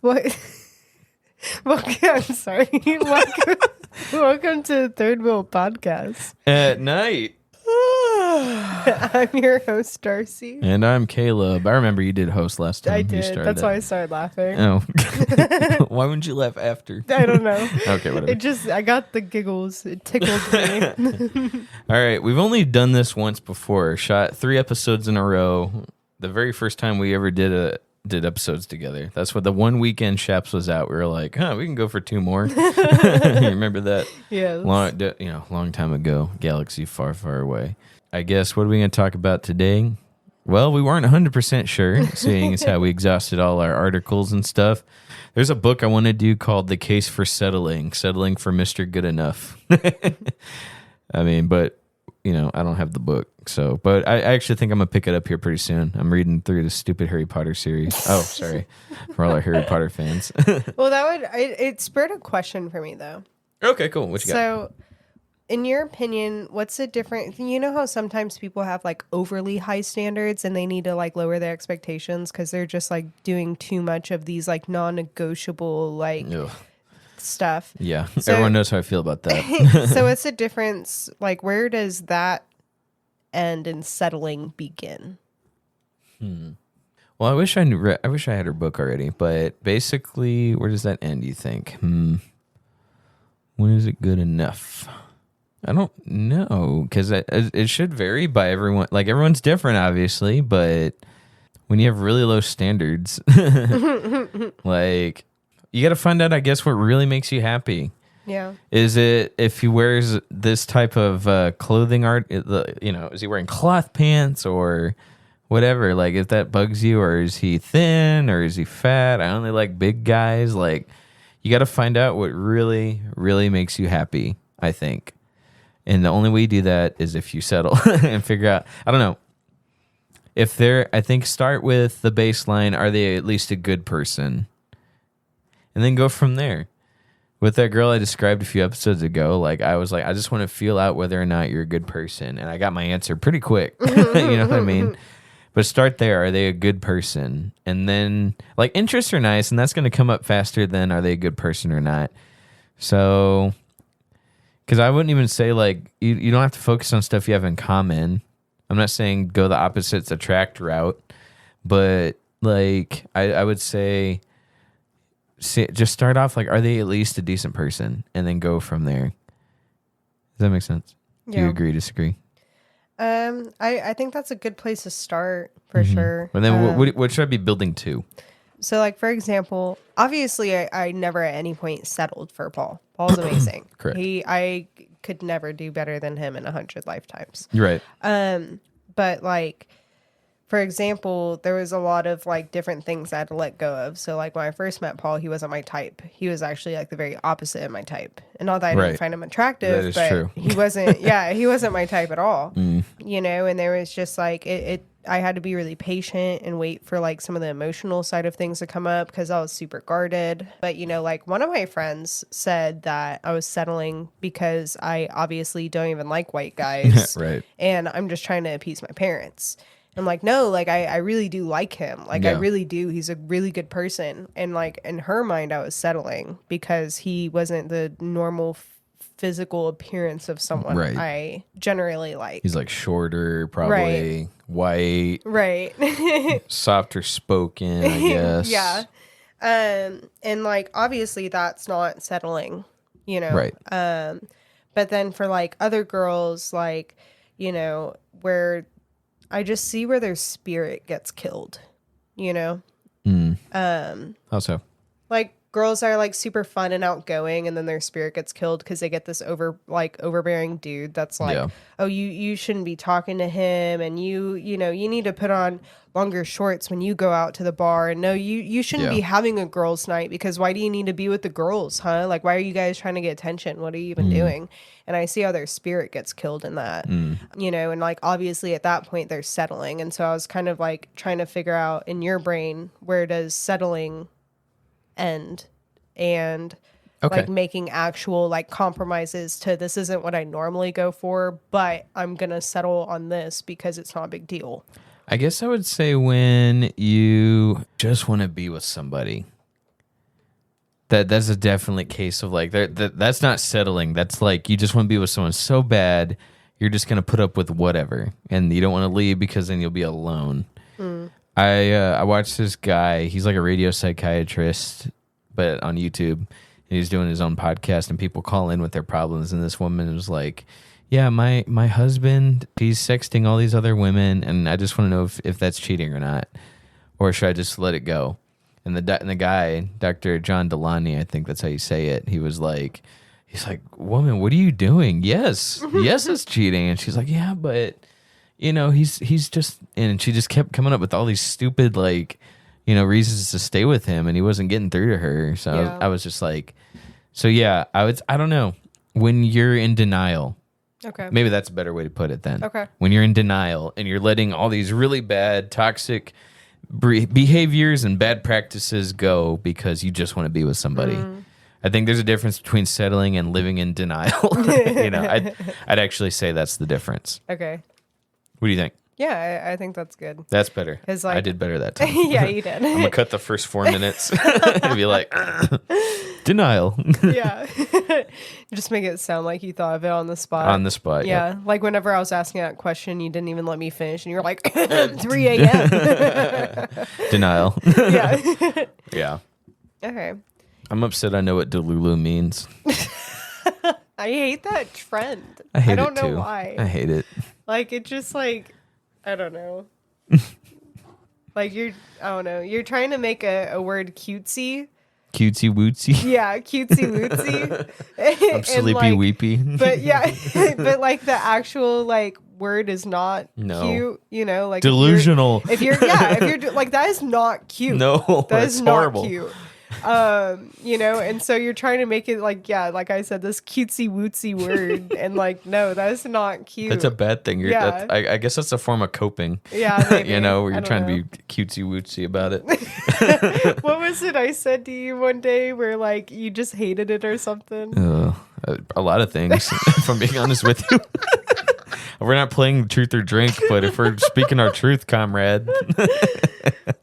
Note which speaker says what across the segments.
Speaker 1: What? Welcome, I'm sorry. Welcome to the Third Wheel Podcast.
Speaker 2: At night.
Speaker 1: I'm your host, Darcy.
Speaker 2: And I'm Caleb. I remember you did host last time.
Speaker 1: I did. That's why I started laughing.
Speaker 2: Oh. Why wouldn't you laugh after?
Speaker 1: I don't know.
Speaker 2: Okay, whatever.
Speaker 1: I got the giggles. It tickled me.
Speaker 2: All right. We've only done this once before. Shot 3 episodes in a row. The very first time we ever did episodes together. That's what the one weekend Shaps was out. We were like, we can go for 2 more. You remember that?
Speaker 1: Yeah.
Speaker 2: Long time ago. Galaxy far, far away. I guess, what are we going to talk about today? Well, we weren't 100% sure, seeing as how we exhausted all our articles and stuff. There's a book I want to do called The Case for Settling for Mr. Good Enough. I mean, but, I don't have the book. So, but I actually think I'm going to pick it up here pretty soon. I'm reading through the stupid Harry Potter series. Oh, sorry. For all our Harry Potter fans.
Speaker 1: Well, it spurred a question for me, though.
Speaker 2: Okay, cool. What you got?
Speaker 1: So, in your opinion, what's the difference? You know how sometimes people have like overly high standards and they need to like lower their expectations because they're just like doing too much of these like non-negotiable stuff.
Speaker 2: Yeah,
Speaker 1: so,
Speaker 2: everyone knows how I feel about that.
Speaker 1: So what's the difference? Like, where does that end and settling begin?
Speaker 2: Well, I wish I had her book already, but basically, where does that end, you think? When is it good enough? I don't know, because it should vary by everyone. Like, everyone's different, obviously, but when you have really low standards, like, you got to find out, I guess, what really makes you happy.
Speaker 1: Yeah.
Speaker 2: Is it if he wears this type of clothing art, is he wearing cloth pants or whatever? Like, if that bugs you, or is he thin or is he fat? I only like big guys. Like, you got to find out what really, really makes you happy, I think. And the only way you do that is if you settle and figure out, I don't know. I think start with the baseline, are they at least a good person? And then go from there. With that girl I described a few episodes ago, like I was like, I just want to feel out whether or not you're a good person. And I got my answer pretty quick. You know what I mean? But start there. Are they a good person? And then, like, interests are nice, and that's going to come up faster than are they a good person or not. So, because I wouldn't even say, like, you don't have to focus on stuff you have in common. I'm not saying go the opposites attract route, but, like, I would say just start off, like, are they at least a decent person? And then go from there. Does that make sense?
Speaker 1: Yeah.
Speaker 2: Do you agree, disagree?
Speaker 1: I think that's a good place to start for sure.
Speaker 2: And then what should I be building to?
Speaker 1: So, like, for example, obviously I never at any point settled for Paul. Paul's amazing.
Speaker 2: Correct.
Speaker 1: I could never do better than him in 100 lifetimes.
Speaker 2: You're right.
Speaker 1: But, like, for example, there was a lot of, like, different things I had to let go of. So, like, when I first met Paul, he wasn't my type. He was actually, like, the very opposite of my type. And not that I didn't find him attractive,
Speaker 2: that is
Speaker 1: but
Speaker 2: true.
Speaker 1: he wasn't my type at all. You know, and there was just, like, I had to be really patient and wait for, like, some of the emotional side of things to come up because I was super guarded. But, like, one of my friends said that I was settling because I obviously don't even like white guys.
Speaker 2: Right.
Speaker 1: And I'm just trying to appease my parents. I'm like, no, like, I really do like him. Like, I really do. He's a really good person. And, like, in her mind, I was settling because he wasn't the normal physical appearance of someone I generally like.
Speaker 2: He's, like, shorter, probably white.
Speaker 1: Right.
Speaker 2: Softer spoken, I guess.
Speaker 1: Yeah. And, like, obviously that's not settling,
Speaker 2: Right.
Speaker 1: But then for, like, other girls, like, where I just see where their spirit gets killed,
Speaker 2: How so?
Speaker 1: like girls are like super fun and outgoing and then their spirit gets killed because they get this overbearing dude that's like, oh, you shouldn't be talking to him, and you need to put on longer shorts when you go out to the bar, and no, you shouldn't be having a girls' night because why do you need to be with the girls, huh? Like, why are you guys trying to get attention? What are you even doing? And I see how their spirit gets killed in that, and like obviously at that point they're settling. And so I was kind of like trying to figure out in your brain, where does settling end? And like making actual like compromises to, this isn't what I normally go for, but I'm gonna settle on this because it's not a big deal.
Speaker 2: I guess I would say when you just want to be with somebody. that's a definite case of like that's not settling. That's like you just want to be with someone so bad, you're just gonna put up with whatever, and you don't want to leave because then you'll be alone. I watched this guy. He's like a radio psychiatrist, but on YouTube. And he's doing his own podcast, and people call in with their problems. And this woman was like, "Yeah, my husband, he's sexting all these other women, and I just want to know if that's cheating or not, or should I just let it go?" And the guy, Dr. John Delaney, I think that's how you say it. He's like, "Woman, what are you doing? Yes, it's cheating." And she's like, "Yeah, but." He's just, and she just kept coming up with all these stupid, like, reasons to stay with him, and he wasn't getting through to her. So
Speaker 1: Yeah.
Speaker 2: I was just like, so yeah, I don't know. When you're in denial,
Speaker 1: Okay.
Speaker 2: maybe that's a better way to put it then.
Speaker 1: Okay.
Speaker 2: When you're in denial and you're letting all these really bad, toxic behaviors and bad practices go because you just want to be with somebody. I think there's a difference between settling and living in denial. I'd actually say that's the difference.
Speaker 1: Okay.
Speaker 2: What do you think?
Speaker 1: Yeah, I think that's good.
Speaker 2: That's better.
Speaker 1: 'Cause, like-
Speaker 2: I did better that time.
Speaker 1: Yeah, you did.
Speaker 2: I'm gonna cut the first 4 minutes and be like, denial
Speaker 1: Yeah. Just make it sound like you thought of it on the spot.
Speaker 2: on the spot.
Speaker 1: Yeah, like whenever I was asking that question, you didn't even let me finish, and you were like, 3 a.m.
Speaker 2: Denial.
Speaker 1: Yeah.
Speaker 2: Yeah.
Speaker 1: Okay.
Speaker 2: I'm upset. I know what Delulu means.
Speaker 1: I hate that trend.
Speaker 2: I hate
Speaker 1: don't
Speaker 2: it too.
Speaker 1: know why.
Speaker 2: I hate it.
Speaker 1: Like, it just like, I don't know. Like I don't know. You're trying to make a word cutesy.
Speaker 2: Cutesy wootsy.
Speaker 1: Yeah, cutesy wootsy.
Speaker 2: I'm sleepy weepy.
Speaker 1: But yeah, but like the actual like word is not
Speaker 2: No.
Speaker 1: cute. Like
Speaker 2: Delusional.
Speaker 1: If you're like, that is not cute.
Speaker 2: No,
Speaker 1: that
Speaker 2: that's
Speaker 1: is not
Speaker 2: horrible.
Speaker 1: cute. And so you're trying to make it like, yeah, like I said, this cutesy wootsy word, and like, no, that is not cute.
Speaker 2: That's a bad thing.
Speaker 1: Yeah.
Speaker 2: I guess that's a form of coping.
Speaker 1: Yeah, maybe.
Speaker 2: Where you're
Speaker 1: I don't
Speaker 2: trying
Speaker 1: know.
Speaker 2: to be cutesy wootsy about it.
Speaker 1: What was it I said to you one day where like you just hated it or something?
Speaker 2: A lot of things, if I'm being honest with you. We're not playing truth or drink, but if we're speaking our truth, comrade.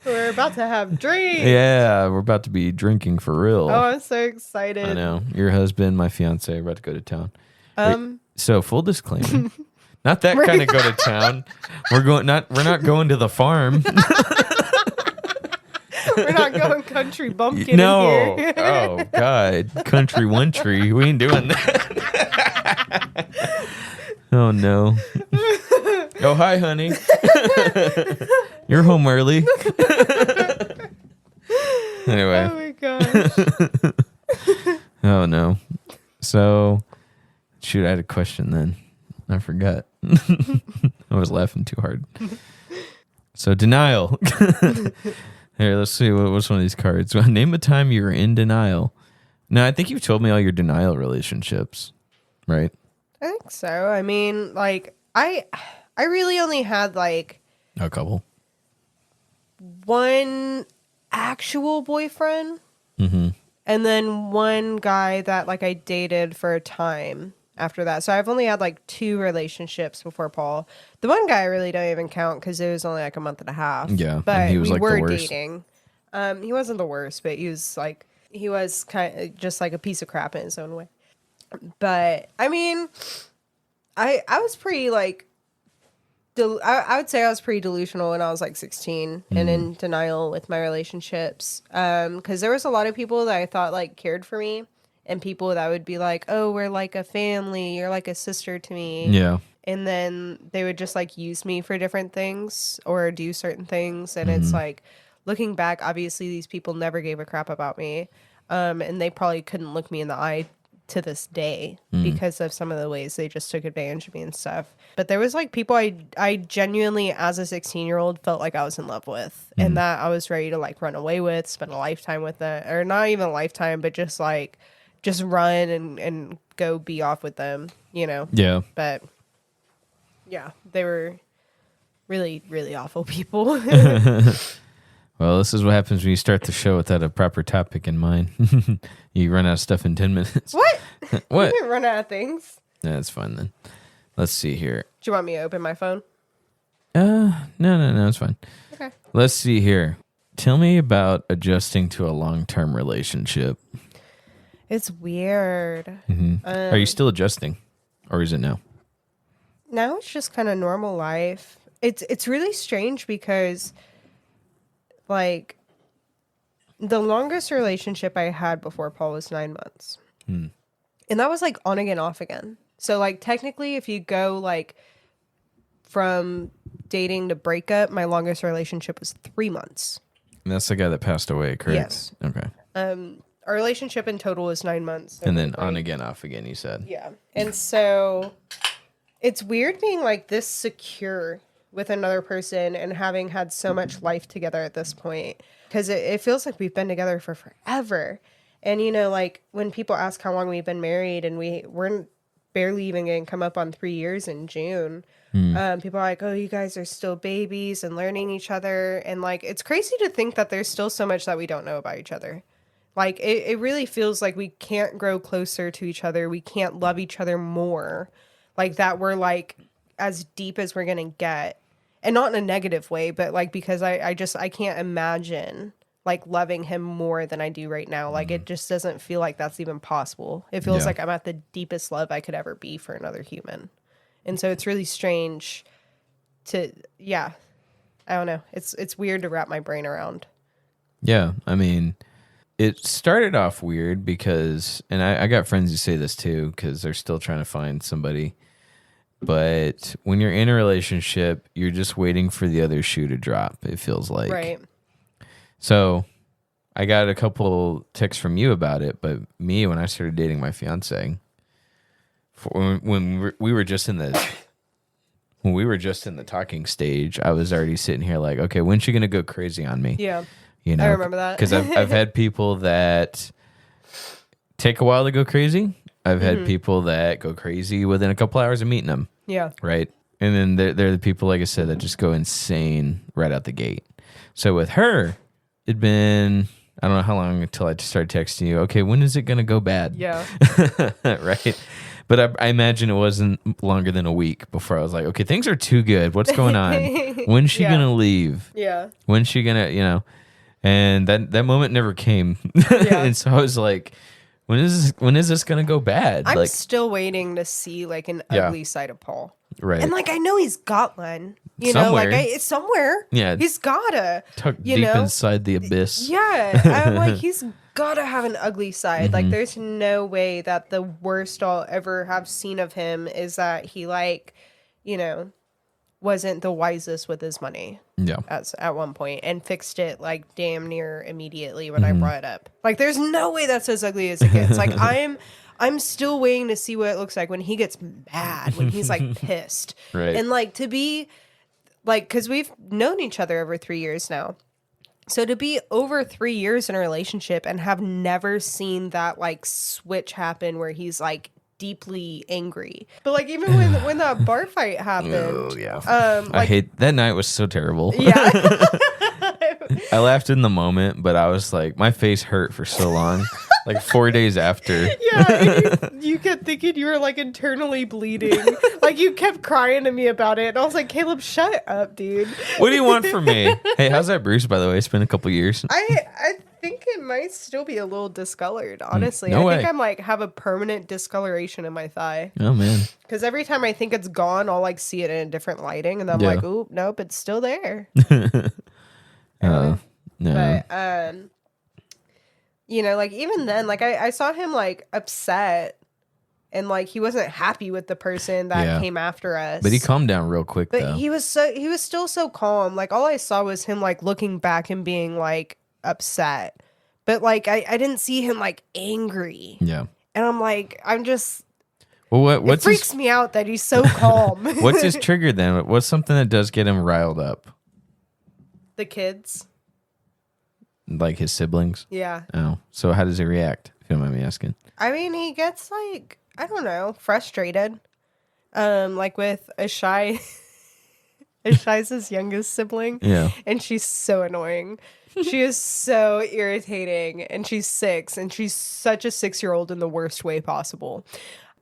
Speaker 1: We're about to have drinks.
Speaker 2: Yeah, we're about to be drinking for real.
Speaker 1: Oh, I'm so excited.
Speaker 2: I know. Your husband, my fiance, are about to go to town. So full disclaimer. Not that kind of go to town. We're not going to the farm.
Speaker 1: We're not going country bumpkin
Speaker 2: No.
Speaker 1: in here.
Speaker 2: Oh God. Country one tree. We ain't doing that. Oh no. Oh hi, honey. You're home early. Anyway.
Speaker 1: Oh my gosh.
Speaker 2: Oh no. So shoot, I had a question then. I forgot. I was laughing too hard. So denial. Here, let's see what's one of these cards. Name a time you were in denial. Now, I think you've told me all your denial relationships, right?
Speaker 1: I think so. I mean, like I really only had like
Speaker 2: A couple.
Speaker 1: one actual boyfriend, and then one guy that like I dated for a time after that. So I've only had like 2 relationships before Paul. The one guy I really don't even count because it was only like a month and a half.
Speaker 2: Yeah,
Speaker 1: but
Speaker 2: and he was
Speaker 1: we
Speaker 2: like the
Speaker 1: were
Speaker 2: worst.
Speaker 1: dating. He wasn't the worst, but he was kind of just like a piece of crap in his own way. But I mean, I was pretty like. I would say I was pretty delusional when I was like 16 and in denial with my relationships. Because there was a lot of people that I thought like cared for me, and people that would be like, "Oh, we're like a family. You're like a sister to me."
Speaker 2: Yeah.
Speaker 1: And then they would just like use me for different things or do certain things. And it's like, looking back, obviously these people never gave a crap about me. And they probably couldn't look me in the eye to this day because of some of the ways they just took advantage of me and stuff. But there was like people I genuinely, as a 16-year-old, felt like I was in love with, and that I was ready to like run away with, spend a lifetime with them, or not even a lifetime, but just run and go be off with them,
Speaker 2: Yeah.
Speaker 1: But yeah, they were really, really awful people.
Speaker 2: Well, this is what happens when you start the show without a proper topic in mind. You run out of stuff in 10 minutes.
Speaker 1: What?
Speaker 2: What?
Speaker 1: You didn't run out of things.
Speaker 2: Yeah, that's fine then. Let's see here.
Speaker 1: Do you want me to open my phone?
Speaker 2: No, it's fine.
Speaker 1: Okay.
Speaker 2: Let's see here. Tell me about adjusting to a long-term relationship.
Speaker 1: It's weird.
Speaker 2: Are you still adjusting, or is it now?
Speaker 1: Now it's just kind of normal life. It's really strange because, like, the longest relationship I had before Paul was 9 months. And that was, like, on again, off again. So, like, technically, if you go, like, from dating to breakup, my longest relationship was 3 months.
Speaker 2: And that's the guy that passed away, correct?
Speaker 1: Yes.
Speaker 2: Okay.
Speaker 1: Our relationship in total was 9 months. So
Speaker 2: and then on again, off again, you said.
Speaker 1: Yeah. And so it's weird being, like, this secure with another person and having had so much life together at this point. Because it feels like we've been together for forever. And, you know, like, when people ask how long we've been married, and we're barely even going to come up on 3 years in June. People are like, oh, you guys are still babies and learning each other. And, like, it's crazy to think that there's still so much that we don't know about each other. Like, it really feels like we can't grow closer to each other. We can't love each other more. Like, that we're, like, as deep as we're going to get. And not in a negative way, but, like, because I can't imagine, like, loving him more than I do right now. Like, it just doesn't feel like that's even possible. It feels like I'm at the deepest love I could ever be for another human. And so it's really strange to, I don't know. It's weird to wrap my brain around.
Speaker 2: Yeah, I mean, it started off weird because, and I got friends who say this too, because they're still trying to find somebody. But when you're in a relationship, you're just waiting for the other shoe to drop, it feels like.
Speaker 1: Right.
Speaker 2: So I got a couple texts from you about it, but me, when I started dating my fiance, when we were just in the talking stage, I was already sitting here like, okay, when's she gonna go crazy on me?
Speaker 1: Yeah.
Speaker 2: You know,
Speaker 1: I remember that.
Speaker 2: Because I've had people that take a while to go crazy. I've had people that go crazy within a couple hours of meeting them.
Speaker 1: Yeah.
Speaker 2: Right. And then they're the people, like I said, that just go insane right out the gate. So with her, it'd been, I don't know how long until I started texting you, okay, when is it going to go bad?
Speaker 1: Yeah.
Speaker 2: Right. But I imagine it wasn't longer than a week before I was like, okay, things are too good. What's going on? When's she going to leave?
Speaker 1: Yeah.
Speaker 2: When's she going to, and that moment never came.
Speaker 1: Yeah.
Speaker 2: And so I was like, when is this gonna go bad?
Speaker 1: I'm
Speaker 2: like,
Speaker 1: still waiting to see, like, an ugly side of Paul.
Speaker 2: Right.
Speaker 1: And, like, I know he's got one. You
Speaker 2: Somewhere.
Speaker 1: know, like, it's somewhere.
Speaker 2: Yeah.
Speaker 1: He's gotta.
Speaker 2: Tucked deep inside the abyss.
Speaker 1: Yeah. I'm like, he's gotta have an ugly side. Like, there's no way that the worst I'll ever have seen of him is that he, like, wasn't the wisest with his money.
Speaker 2: Yeah.
Speaker 1: At one point, and fixed it, like, damn near immediately when I brought it up. Like, there's no way that's as ugly as it gets. Like, I'm still waiting to see what it looks like when he gets mad, when he's, like, pissed.
Speaker 2: Right.
Speaker 1: And, like, to be, like, because we've known each other over 3 years now. So to be over 3 years in a relationship and have never seen that, like, switch happen where he's, like, deeply angry. But, like, even when that bar fight happened.
Speaker 2: Oh, yeah.
Speaker 1: Like,
Speaker 2: I hate that night was so terrible.
Speaker 1: Yeah.
Speaker 2: I laughed in the moment, but I was like, my face hurt for so long. Like 4 days after.
Speaker 1: Yeah, and you kept thinking you were, like, internally bleeding. Like, you kept crying to me about it. And I was like, Caleb, shut up, dude.
Speaker 2: What do you want from me? Hey, how's that bruise, by the way? It's been a couple years.
Speaker 1: I think it might still be a little discolored, honestly.
Speaker 2: No
Speaker 1: I
Speaker 2: way.
Speaker 1: think I'm, like, have a permanent discoloration in my thigh.
Speaker 2: Oh, man.
Speaker 1: Because every time I think it's gone, I'll, like, see it in a different lighting. And I'm like, oop, nope, it's still there.
Speaker 2: No.
Speaker 1: But, like, even then, like, I saw him, like, upset. And, like, he wasn't happy with the person that came after us.
Speaker 2: But he calmed down real quick,
Speaker 1: But
Speaker 2: though.
Speaker 1: he was still so calm. Like, all I saw was him, like, looking back and being, like, upset. But, like, I didn't see him, like, angry.
Speaker 2: Yeah.
Speaker 1: And I'm like, I'm just...
Speaker 2: Well,
Speaker 1: it freaks me out that he's so calm.
Speaker 2: What's his trigger then? What's something that does get him riled up?
Speaker 1: The kids.
Speaker 2: Like his siblings?
Speaker 1: Yeah.
Speaker 2: Oh. So how does he react, if you don't mind me asking?
Speaker 1: I mean, he gets, like, I don't know, frustrated. Like with Ashai. Ashai's his youngest sibling.
Speaker 2: Yeah.
Speaker 1: And she's so annoying. She is so irritating. And she's 6. And she's such a 6-year-old in the worst way possible.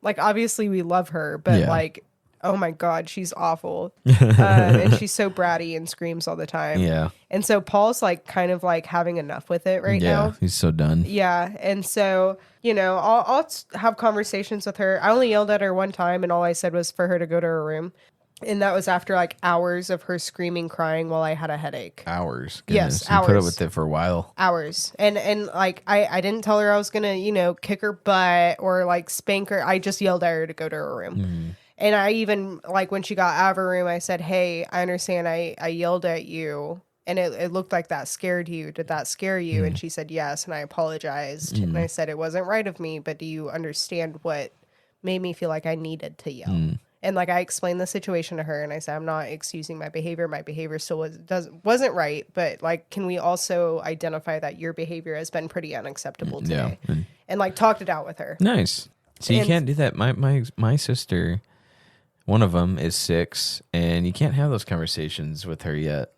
Speaker 1: Like, obviously we love her. But, like, Oh my God, she's awful. And she's so bratty and screams all the time.
Speaker 2: Yeah.
Speaker 1: And so Paul's like kind of like having enough with it right now.
Speaker 2: Yeah, he's so done.
Speaker 1: Yeah. And so, I'll have conversations with her. I only yelled at her one time, and all I said was for her to go to her room. And that was after like hours of her screaming, crying while I had a headache.
Speaker 2: Hours.
Speaker 1: Goodness. Yes,
Speaker 2: you put up
Speaker 1: hours.
Speaker 2: with it for a while.
Speaker 1: Hours. And like I didn't tell her I was gonna, kick her butt or like spank her. I just yelled at her to go to her room.
Speaker 2: Mm-hmm.
Speaker 1: And I even like when she got out of her room, I said, "Hey, I understand I yelled at you and it looked like that scared you. Did that scare you?" And she said yes, and I apologized. And I said it wasn't right of me, but do you understand what made me feel like I needed to yell? And like I explained the situation to her, and I said, I'm not excusing my behavior. My behavior still wasn't right, but like, can we also identify that your behavior has been pretty unacceptable today?
Speaker 2: Yeah.
Speaker 1: And like talked it out with her.
Speaker 2: Nice. So you can't do that. My sister, one of them is 6, and you can't have those conversations with her yet.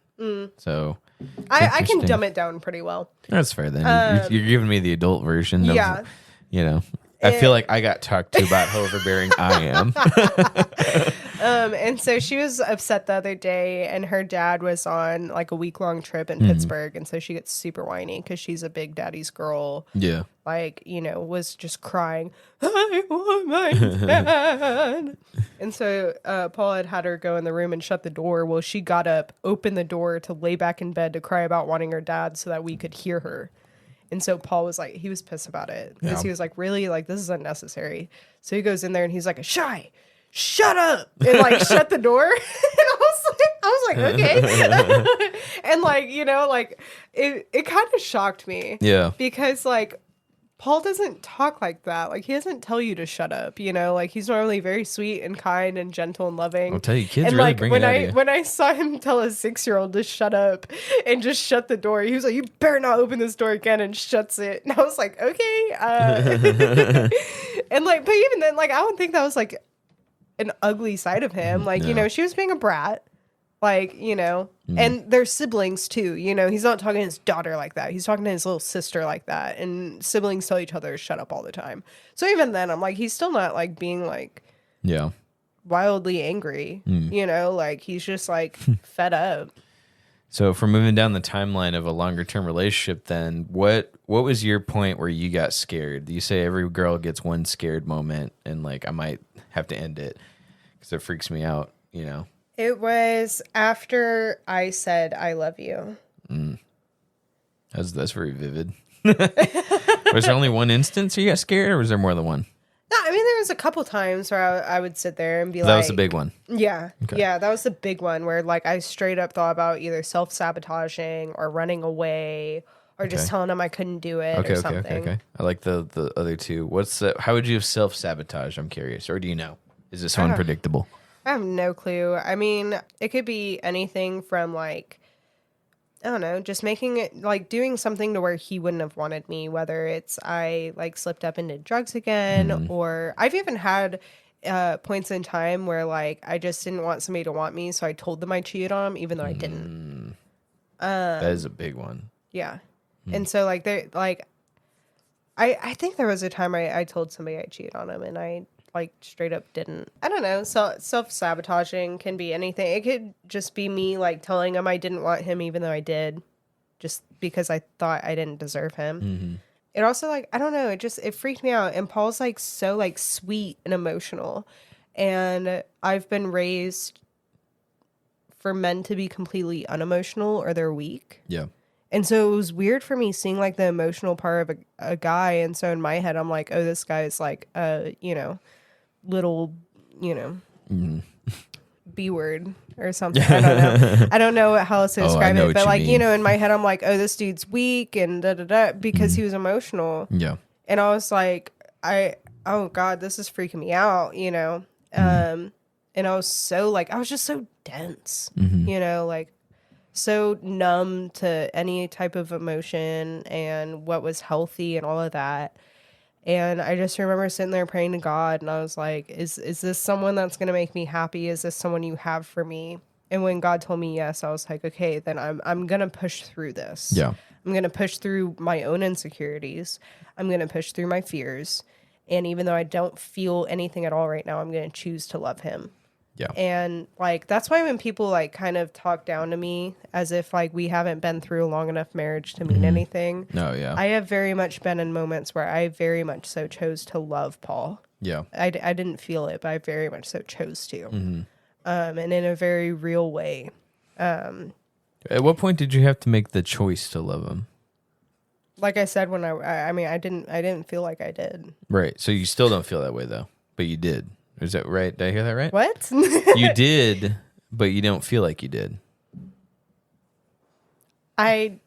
Speaker 2: So
Speaker 1: I can dumb it down pretty well.
Speaker 2: that's fair then. You're giving me the adult version.
Speaker 1: Yeah.
Speaker 2: Of, I feel like I got talked to about how overbearing I am.
Speaker 1: And so she was upset the other day, and her dad was on like a week-long trip in Pittsburgh, and so she gets super whiny because she's a big daddy's girl.
Speaker 2: Yeah.
Speaker 1: Like, was just crying, I want my dad. And so Paul had her go in the room and shut the door. Well, she got up, opened the door to lay back in bed to cry about wanting her dad so that we could hear her. And so Paul was like, he was pissed about it because he was like, really, like, this is unnecessary. So he goes in there and he's like, Shy, shut up, and like shut the door. And I was like, okay. And like, like it kind of shocked me.
Speaker 2: Yeah.
Speaker 1: Because like Paul doesn't talk like that. Like he doesn't tell you to shut up, like he's normally very sweet and kind and gentle and loving.
Speaker 2: I'll tell you, kids
Speaker 1: and
Speaker 2: really
Speaker 1: like
Speaker 2: bring it out of you.
Speaker 1: when I saw him tell a 6-year-old to shut up and just shut the door, he was like, you better not open this door again, and shuts it. And I was like, okay. And like, but even then, like, I don't think that was like an ugly side of him. Like, she was being a brat. Like, and they're siblings too, he's not talking to his daughter like that. He's talking to his little sister like that. And siblings tell each other to shut up all the time. So even then I'm like, he's still not like being like wildly angry, like he's just like fed up.
Speaker 2: So if we're moving down the timeline of a longer term relationship, then what was your point where you got scared? You say every girl gets one scared moment, and like I might have to end it because it freaks me out,
Speaker 1: It was after I said, I love you.
Speaker 2: That's very vivid. Was there only one instance you got scared, or was there more than one?
Speaker 1: No, I mean, there was a couple times where I would sit there and be like...
Speaker 2: That was the big one.
Speaker 1: Yeah.
Speaker 2: Okay.
Speaker 1: Yeah, that was the big one where like I straight up thought about either self-sabotaging or running away or just telling him I couldn't do it or something.
Speaker 2: Okay. I like the other two. How would you have self-sabotage? I'm curious. Or do you know? Is this so unpredictable?
Speaker 1: I have no clue. I mean, it could be anything from like, I don't know, just making it like doing something to where he wouldn't have wanted me, whether it's I like slipped up into drugs again, or I've even had points in time where like I just didn't want somebody to want me. So I told them I cheated on them, even though I didn't.
Speaker 2: That is a big one.
Speaker 1: Yeah. And so like, I think there was a time I told somebody I cheated on them, and I like straight up didn't. I don't know. So self-sabotaging can be anything. It could just be me like telling him I didn't want him even though I did, just because I thought I didn't deserve him. It also like, I don't know, it freaked me out. And Paul's like so like sweet and emotional, and I've been raised for men to be completely unemotional or they're weak.
Speaker 2: Yeah.
Speaker 1: And so it was weird for me seeing like the emotional part of a guy. And so in my head, I'm like, oh, this guy is like, little, B word or something. I don't know. I don't know how else to describe it. But like, in my head, I'm like, oh, this dude's weak and because he was emotional.
Speaker 2: Yeah.
Speaker 1: And I was like, oh God, this is freaking me out, and I was so like, I was just so dense, like so numb to any type of emotion and what was healthy and all of that. And I just remember sitting there praying to God, and I was like, is this someone that's going to make me happy? Is this someone you have for me? And when God told me yes, I was like, okay, then I'm going to push through this.
Speaker 2: Yeah.
Speaker 1: I'm going to push through my own insecurities. I'm going to push through my fears. And even though I don't feel anything at all right now, I'm going to choose to love him.
Speaker 2: Yeah.
Speaker 1: And like that's why when people like kind of talk down to me as if like we haven't been through a long enough marriage to mean anything.
Speaker 2: No, yeah.
Speaker 1: I have very much been in moments where I very much so chose to love Paul.
Speaker 2: Yeah.
Speaker 1: I didn't feel it, but I very much so chose to. And in a very real way.
Speaker 2: At what point did you have to make the choice to love him?
Speaker 1: Like I said, when I mean, I didn't feel like I did.
Speaker 2: Right. So you still don't feel that way though, but you did. Is that right? Did I hear that right?
Speaker 1: What?
Speaker 2: You did, but you don't feel like you did.
Speaker 1: I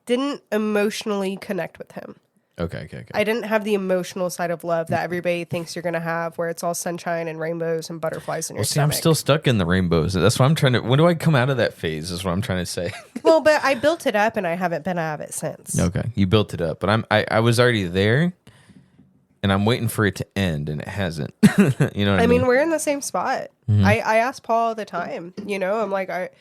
Speaker 1: didn't emotionally connect with him.
Speaker 2: Okay.
Speaker 1: I didn't have the emotional side of love that everybody thinks you're gonna have, where it's all sunshine and rainbows and butterflies in your stomach.
Speaker 2: I'm still stuck in the rainbows. That's why I'm trying to. When do I come out of that phase? Is what I'm trying to say.
Speaker 1: Well, but I built it up, and I haven't been out of it since.
Speaker 2: Okay, you built it up, but I was already there, and I'm waiting for it to end, and it hasn't. You know what I mean?
Speaker 1: I mean, we're in the same spot. I ask Paul all the time. You know, I'm like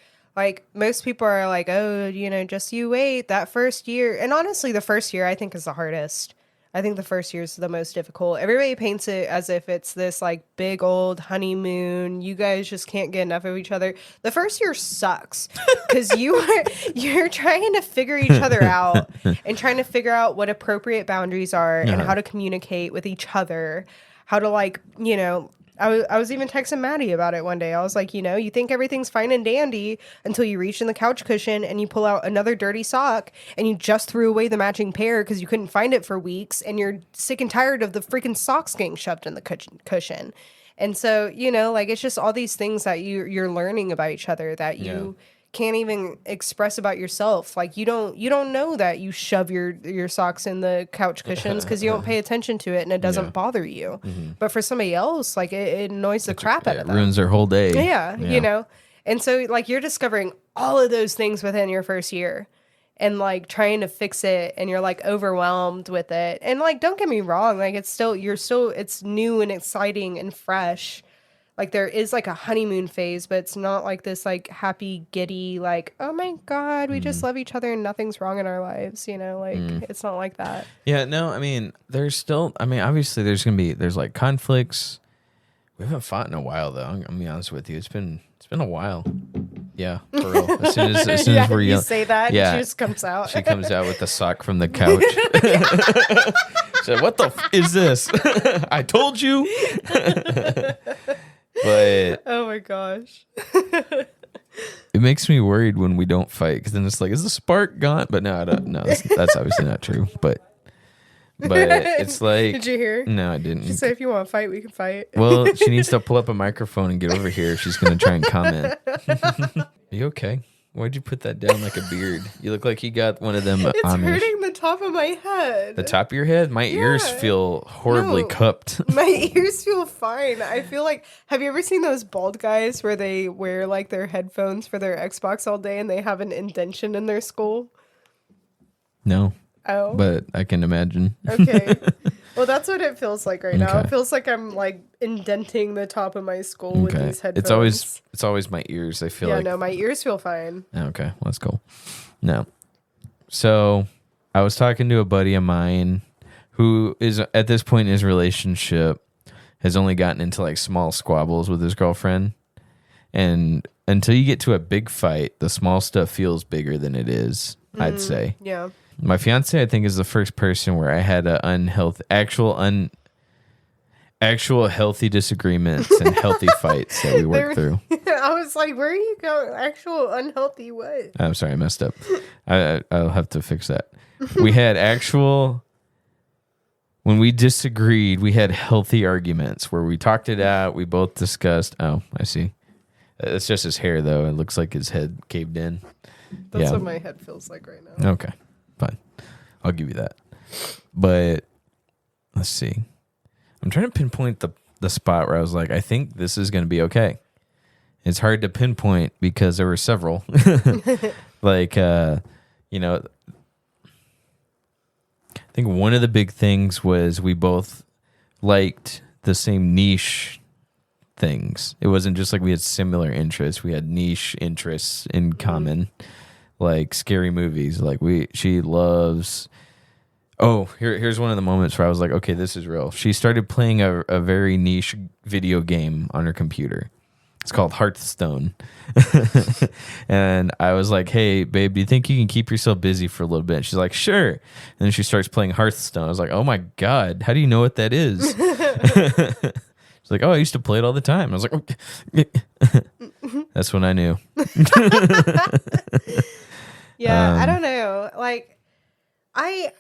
Speaker 1: most people are like, oh, you know, just you wait that first year. And honestly, the first year I think is the hardest. I think the first year is the most difficult. Everybody paints it as if it's this like big old honeymoon. You guys just can't get enough of each other. The first year sucks because you're trying to figure each other out and trying to figure out what appropriate boundaries are and how to communicate with each other, how to like, you know. I was even texting Maddie about it one day. I was like, you know, you think everything's fine and dandy until you reach in the couch cushion and you pull out another dirty sock and you just threw away the matching pair because you couldn't find it for weeks and you're sick and tired of the freaking socks getting shoved in the cushion. And so, you know, like it's just all these things that you're learning about each other that you can't even express about yourself. Like you don't know that you shove your socks in the couch cushions because you don't pay attention to it and it doesn't bother you. But for somebody else, like it annoys the crap out of them.
Speaker 2: It ruins their whole day.
Speaker 1: Yeah, you know. And so like you're discovering all of those things within your first year and like trying to fix it and you're like overwhelmed with it. And like don't get me wrong, like it's new and exciting and fresh. Like there is like a honeymoon phase, but it's not like this like happy, giddy, like, oh my God, we just love each other and nothing's wrong in our lives. You know, like it's not like that.
Speaker 2: Yeah, no, I mean, obviously there's like conflicts. We haven't fought in a while though. I'm gonna be honest with you. It's been a while. Yeah, for real. As soon as we're
Speaker 1: you say that, she just comes out.
Speaker 2: She comes out with the sock from the couch. So what the is this? I told you. But
Speaker 1: oh my gosh.
Speaker 2: It makes me worried when we don't fight because then it's like, is the spark gone? But no, I don't. No, that's obviously not true. But it's like,
Speaker 1: did you hear?
Speaker 2: No, I didn't.
Speaker 1: She said, if you want to fight, we can fight.
Speaker 2: Well, she needs to pull up a microphone and get over here. If she's gonna try and comment. Are you okay? Why'd you put that down like a beard? You look like you got one of them.
Speaker 1: It's hurting the top of my head.
Speaker 2: The top of your head? My ears feel horribly cupped.
Speaker 1: My ears feel fine. I feel like, have you ever seen those bald guys where they wear like their headphones for their Xbox all day and they have an indentation in their skull?
Speaker 2: No.
Speaker 1: Oh.
Speaker 2: But I can imagine.
Speaker 1: Okay. Well, that's what it feels like right now. It feels like I'm like indenting the top of my skull with these headphones.
Speaker 2: It's always my ears. I feel like.
Speaker 1: Yeah, no, my ears feel fine.
Speaker 2: Okay, well, that's cool. No. So I was talking to a buddy of mine who is at this point in his relationship has only gotten into like small squabbles with his girlfriend. And until you get to a big fight, the small stuff feels bigger than it is, I'd say.
Speaker 1: Yeah.
Speaker 2: My fiance, I think, is the first person where I had actual healthy disagreements and healthy fights that we worked through.
Speaker 1: I was like, where are you going? Actual unhealthy what?
Speaker 2: I'm sorry, I messed up. I'll have to fix that. We had when we disagreed, we had healthy arguments where we talked it out. We both discussed. Oh, I see. It's just his hair, though. It looks like his head caved in.
Speaker 1: That's what my head feels like right now.
Speaker 2: Okay, fine. I'll give you that. But let's see. I'm trying to pinpoint the spot where I was like, I think this is going to be okay. It's hard to pinpoint because there were several. Like, I think one of the big things was we both liked the same niche things. It wasn't just like we had similar interests. We had niche interests in common, like scary movies. Like she loves. Oh, here's one of the moments where I was like, okay, this is real. She started playing a very niche video game on her computer. It's called Hearthstone. And I was like, hey, babe, do you think you can keep yourself busy for a little bit? She's like, sure. And then she starts playing Hearthstone. I was like, oh my God, how do you know what that is? She's like, oh, I used to play it all the time. I was like, okay. That's when I knew.
Speaker 1: Yeah, I don't know. Like, me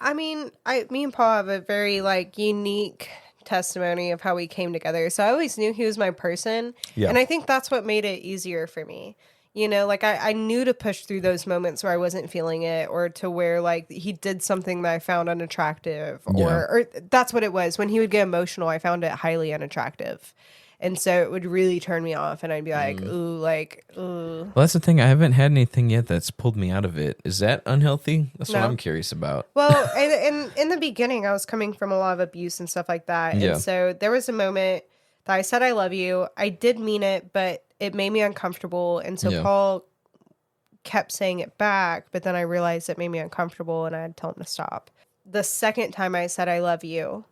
Speaker 1: and Paul have a very like unique testimony of how we came together. So I always knew he was my person. Yeah. And I think that's what made it easier for me. You know, like I knew to push through those moments where I wasn't feeling it, or to where like he did something that I found unattractive, or that's what it was. When he would get emotional, I found it highly unattractive. And so it would really turn me off, and I'd be like, ooh.
Speaker 2: Well, that's the thing. I haven't had anything yet that's pulled me out of it. Is that unhealthy? That's what I'm curious about.
Speaker 1: Well, and in the beginning, I was coming from a lot of abuse and stuff like that. Yeah. And so there was a moment that I said, I love you. I did mean it, but it made me uncomfortable. And so Paul kept saying it back, but then I realized it made me uncomfortable, and I had to tell him to stop. The second time I said, I love you,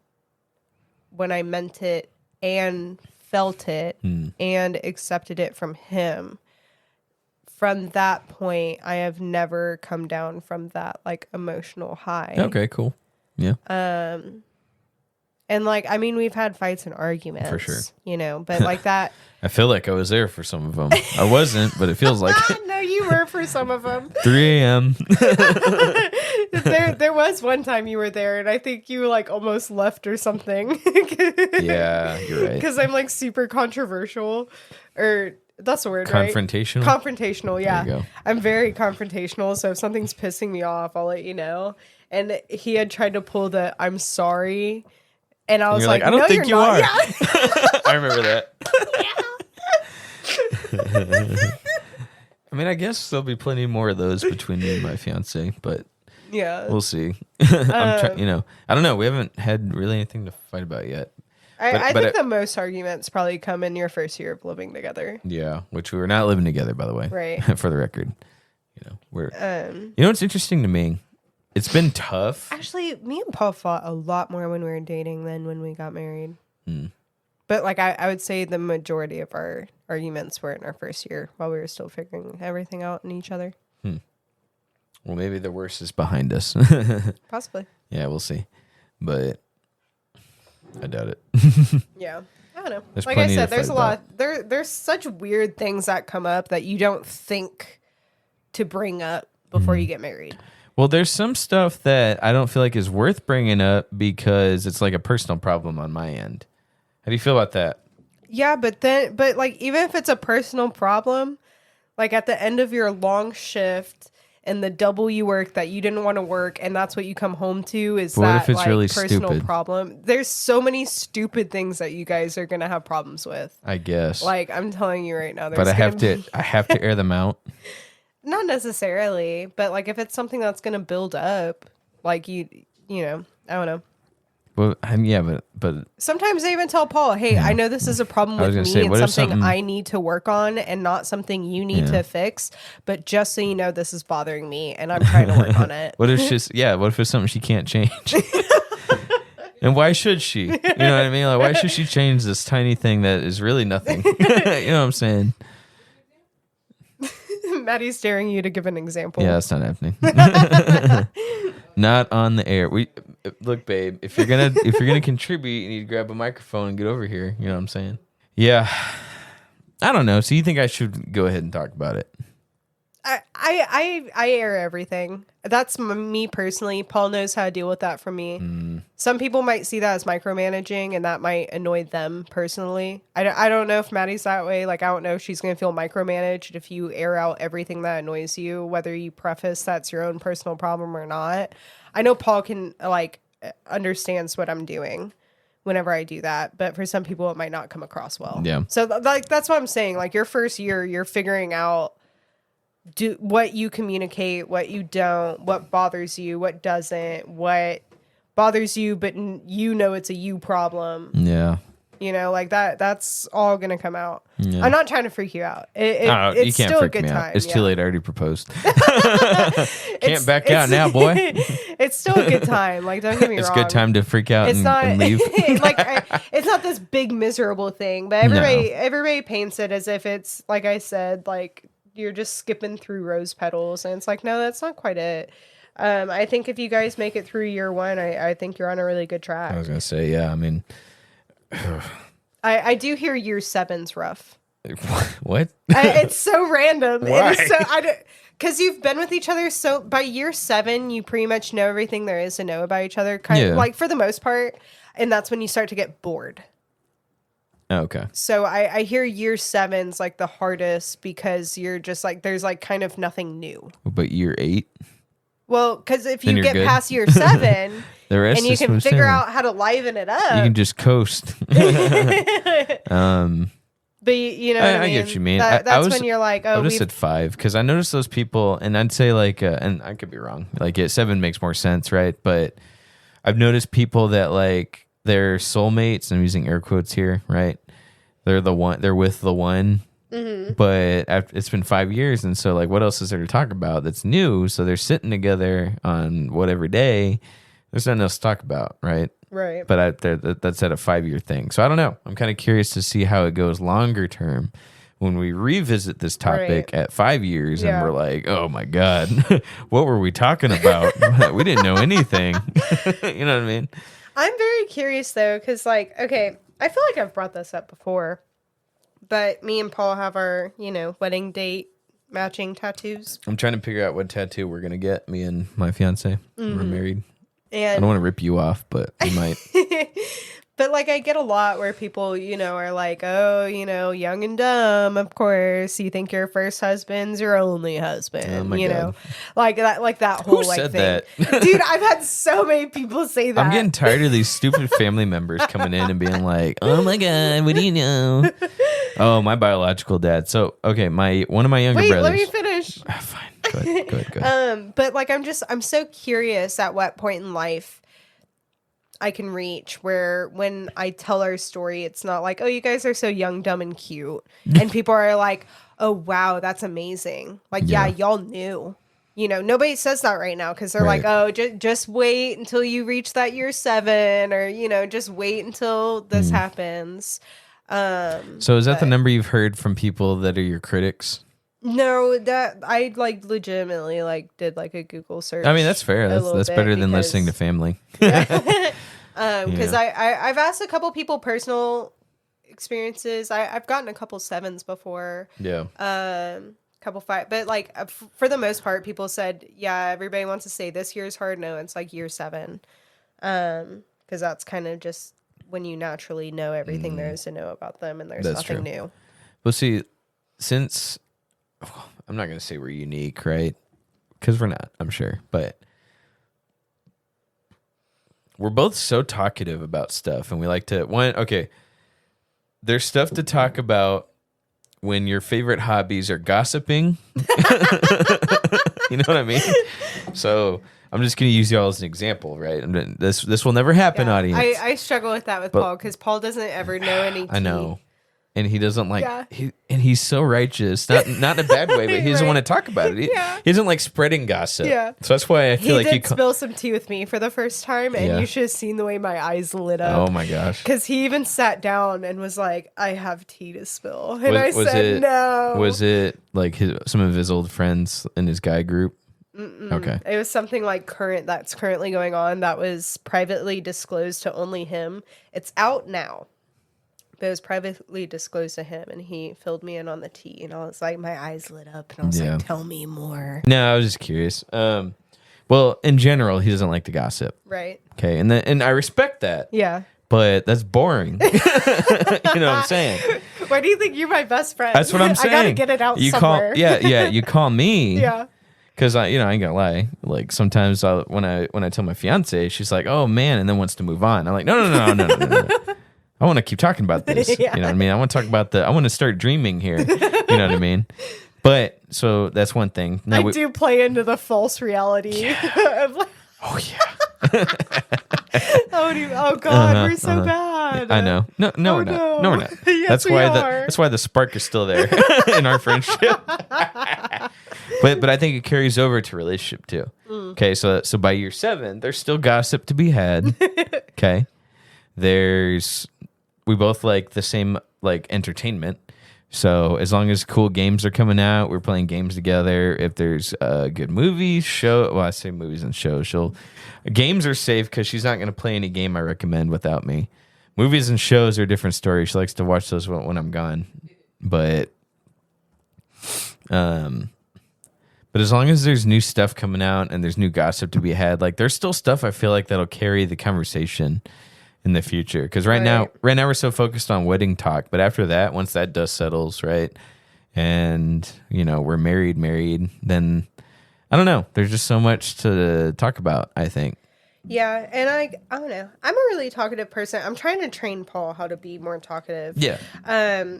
Speaker 1: when I meant it and felt it and accepted it from him, from that point I have never come down from that like emotional high.
Speaker 2: Okay, cool. Yeah.
Speaker 1: And like, I mean, we've had fights and arguments for sure, you know, but like that
Speaker 2: I feel like I was there for some of them. I wasn't, but it feels like
Speaker 1: no, you were for some of them.
Speaker 2: 3 a.m.
Speaker 1: There was one time you were there, and I think you like almost left or something.
Speaker 2: Yeah, you're right.
Speaker 1: Because I'm like super controversial, or that's the word,
Speaker 2: confrontational.
Speaker 1: Right? Confrontational, yeah. There you go. I'm very confrontational, so if something's pissing me off, I'll let you know. And he had tried to pull the "I'm sorry," and I was like,
Speaker 2: I don't
Speaker 1: no,
Speaker 2: think you
Speaker 1: not.
Speaker 2: are.
Speaker 1: Yeah.
Speaker 2: I remember that. I mean, I guess there'll be plenty more of those between me and my fiance, but
Speaker 1: yeah,
Speaker 2: we'll see. I don't know. We haven't had really anything to fight about yet.
Speaker 1: I think the most arguments probably come in your first year of living together.
Speaker 2: Yeah, which we were not living together, by the way.
Speaker 1: Right.
Speaker 2: For the record, we're. You know what's interesting to me? It's been tough.
Speaker 1: Actually, me and Paul fought a lot more when we were dating than when we got married. But like I would say the majority of our arguments were in our first year while we were still figuring everything out in each other.
Speaker 2: Well, maybe the worst is behind us.
Speaker 1: Possibly.
Speaker 2: Yeah, we'll see. But I doubt it.
Speaker 1: Yeah. I don't know. Like I said, there's a lot. There's such weird things that come up that you don't think to bring up before you get married.
Speaker 2: Well, there's some stuff that I don't feel like is worth bringing up because it's like a personal problem on my end. How do you feel about that?
Speaker 1: Yeah, but like, even if it's a personal problem, like at the end of your long shift and the double you work that you didn't want to work, and that's what you come home to is
Speaker 2: what
Speaker 1: that
Speaker 2: if it's
Speaker 1: like
Speaker 2: really
Speaker 1: personal
Speaker 2: stupid?
Speaker 1: Problem. There's so many stupid things that you guys are gonna have problems with.
Speaker 2: I guess.
Speaker 1: Like, I'm telling you right now,
Speaker 2: but I have to air them out. Not
Speaker 1: necessarily, but like if it's something that's gonna build up, like you know, I don't know.
Speaker 2: Well, yeah, but
Speaker 1: sometimes I even tell Paul, "Hey, I know this is a problem with me and something I need to work on, and not something you need to fix. But just so you know, this is bothering me, and I'm trying to work on it."
Speaker 2: What if it's something she can't change? And why should she? You know what I mean? Like, why should she change this tiny thing that is really nothing? You know what I'm saying?
Speaker 1: Maddie's daring you to give an example.
Speaker 2: Yeah, that's not happening. Not on the air. Look, babe, if you're gonna contribute, you need to grab a microphone and get over here. You know what I'm saying? Yeah. I don't know. So you think I should go ahead and talk about it?
Speaker 1: I air everything. That's me personally. Paul knows how to deal with that for me. Some people might see that as micromanaging, and that might annoy them personally. I don't know if Maddie's that way. Like, I don't know if she's going to feel micromanaged if you air out everything that annoys you, whether you preface that's your own personal problem or not. I know Paul can, like, understands what I'm doing whenever I do that, but for some people it might not come across well.
Speaker 2: Yeah.
Speaker 1: So like that's what I'm saying. Like, your first year, you're figuring out what you communicate, what you don't, what bothers you, what doesn't, what bothers you, but you know it's a you problem.
Speaker 2: Yeah.
Speaker 1: You know, like that's all gonna come out.
Speaker 2: Yeah.
Speaker 1: I'm not trying to freak you out.
Speaker 2: You
Speaker 1: It's
Speaker 2: can't
Speaker 1: still a
Speaker 2: freak
Speaker 1: good
Speaker 2: me
Speaker 1: time.
Speaker 2: out. It's
Speaker 1: yeah.
Speaker 2: too late. I already proposed. Can't back out now, boy.
Speaker 1: It's still a good time. Like, don't get me
Speaker 2: It's
Speaker 1: wrong.
Speaker 2: a good time to freak out and leave.
Speaker 1: It's not this big miserable thing, but everybody paints it as if it's, like I said, like you're just skipping through rose petals, and it's like, no, that's not quite it. I think if you guys make it through year one, I think you're on a really good track.
Speaker 2: I was gonna say, yeah. I mean,
Speaker 1: I do hear year 7's rough.
Speaker 2: what?
Speaker 1: It's so random.
Speaker 2: Why?
Speaker 1: It is so because you've been with each other, so by year 7 you pretty much know everything there is to know about each other, kind of, like, for the most part, and that's when you start to get bored.
Speaker 2: Okay.
Speaker 1: So I hear year 7's like the hardest because you're just like, there's like kind of nothing new.
Speaker 2: But year 8?
Speaker 1: Well, because if you
Speaker 2: you're
Speaker 1: get
Speaker 2: good.
Speaker 1: past year 7
Speaker 2: The rest
Speaker 1: and you
Speaker 2: is
Speaker 1: can
Speaker 2: smooth
Speaker 1: figure
Speaker 2: sailing.
Speaker 1: out how to liven it up,
Speaker 2: You can just coast.
Speaker 1: but you know what I mean?
Speaker 2: I get what you mean.
Speaker 1: That's when you're like,
Speaker 2: I
Speaker 1: oh,
Speaker 2: would have said 5 because I noticed those people, and I'd say like, and I could be wrong. Like 7 makes more sense, right? But I've noticed people that like they're soulmates. I'm using air quotes here, right? They're the one. They're with the one. Mm-hmm. But it's been 5 years, and so like, what else is there to talk about that's new? So they're sitting together on whatever day. There's nothing else to talk about, right?
Speaker 1: right.
Speaker 2: But that's at a 5-year thing. So I don't know. I'm kind of curious to see how it goes longer term when we revisit this topic at 5 years and we're like, oh my God, what were we talking about? We didn't know anything. You know what I mean?
Speaker 1: I'm very curious though, because like, okay, I feel like I've brought this up before, but me and Paul have our, wedding date matching tattoos.
Speaker 2: I'm trying to figure out what tattoo we're going to get, me and my fiance. We're married.
Speaker 1: And
Speaker 2: I don't want to rip you off, but we might.
Speaker 1: But like, I get a lot where people, are like, oh, young and dumb, of course. You think your first husband's your only husband,
Speaker 2: Oh my God.
Speaker 1: like that whole
Speaker 2: Who
Speaker 1: like
Speaker 2: said
Speaker 1: thing.
Speaker 2: that?
Speaker 1: Dude, I've had so many people say that.
Speaker 2: I'm getting tired of these stupid family members coming in and being like, oh my God, what do you know? Oh, my biological dad. So, okay, one of my younger brothers.
Speaker 1: Let me finish.
Speaker 2: Fine. Go ahead.
Speaker 1: But like, I'm so curious at what point in life I can reach where when I tell our story, it's not like, oh, you guys are so young, dumb, and cute. And people are like, oh, wow, that's amazing. Like, yeah y'all knew. Nobody says that right now because they're like, oh, just wait until you reach that year 7 or, just wait until this happens.
Speaker 2: So is that the number you've heard from people that are your critics?
Speaker 1: No, that I like legitimately like did like a Google search.
Speaker 2: I mean, that's fair. That's better than listening to family.
Speaker 1: Because I've asked a couple people personal experiences. I've gotten a couple 7s before.
Speaker 2: Yeah.
Speaker 1: Couple 5, but like for the most part, people said, yeah, everybody wants to say this year's hard. No, it's like year 7, because that's kind of just when you naturally know everything there is to know about them, and there's nothing new.
Speaker 2: Well, see, since I'm not going to say we're unique, right? Because we're not, I'm sure. But we're both so talkative about stuff. And we like to, there's stuff to talk about when your favorite hobbies are gossiping. You know what I mean? So I'm just going to use y'all as an example, right? This will never happen, audience.
Speaker 1: I struggle with that with Paul because Paul doesn't ever know any tea.
Speaker 2: I know. And he doesn't like, he's so righteous, not in a bad way, but he doesn't want to talk about it. He doesn't like spreading gossip.
Speaker 1: Yeah.
Speaker 2: So that's why I feel like
Speaker 1: he did spill some tea with me for the first time, and you should have seen the way my eyes lit up.
Speaker 2: Oh my gosh.
Speaker 1: Because he even sat down and was like, I have tea to spill. And I said, no.
Speaker 2: Was it like some of his old friends in his guy group? Okay.
Speaker 1: It was something like that's currently going on that was privately disclosed to only him. It's out now. But it was privately disclosed to him, and he filled me in on the tea, and I was like, my eyes lit up, and I was like, tell me more.
Speaker 2: No, I was just curious. Well, in general, he doesn't like to gossip.
Speaker 1: Right.
Speaker 2: Okay, and I respect that.
Speaker 1: Yeah.
Speaker 2: But that's boring. You know what I'm saying?
Speaker 1: Why do you think you're my best friend?
Speaker 2: That's what I'm saying.
Speaker 1: I gotta get it out somewhere.
Speaker 2: You call me.
Speaker 1: Yeah.
Speaker 2: Because I ain't gonna lie. Like sometimes when I tell my fiance, she's like, "Oh man," and then wants to move on. I'm like, No. I want to keep talking about this. You know what I mean? I want to talk about I want to start dreaming here. You know what I mean? But so that's one thing.
Speaker 1: Now I do play into the false reality.
Speaker 2: Oh yeah.
Speaker 1: Oh God, we're so bad.
Speaker 2: I know. No, we're not. No, we're not.
Speaker 1: Yes,
Speaker 2: that's
Speaker 1: we
Speaker 2: why
Speaker 1: are.
Speaker 2: that's why the spark is still there in our friendship. But I think it carries over to relationship too. Okay, so by year 7, there's still gossip to be had. Okay, we both like the same like entertainment. So as long as cool games are coming out, we're playing games together. If there's a good movie, show, well, I say movies and shows. Games are safe because she's not going to play any game I recommend without me. Movies and shows are a different story. She likes to watch those when I'm gone. But as long as there's new stuff coming out and there's new gossip to be had, like there's still stuff I feel like that'll carry the conversation in the future. Because right now we're so focused on wedding talk. But after that, once that dust settles, right, and we're married, then I don't know. There's just so much to talk about, I think.
Speaker 1: Yeah, and I don't know. I'm a really talkative person. I'm trying to train Paul how to be more talkative.
Speaker 2: Yeah.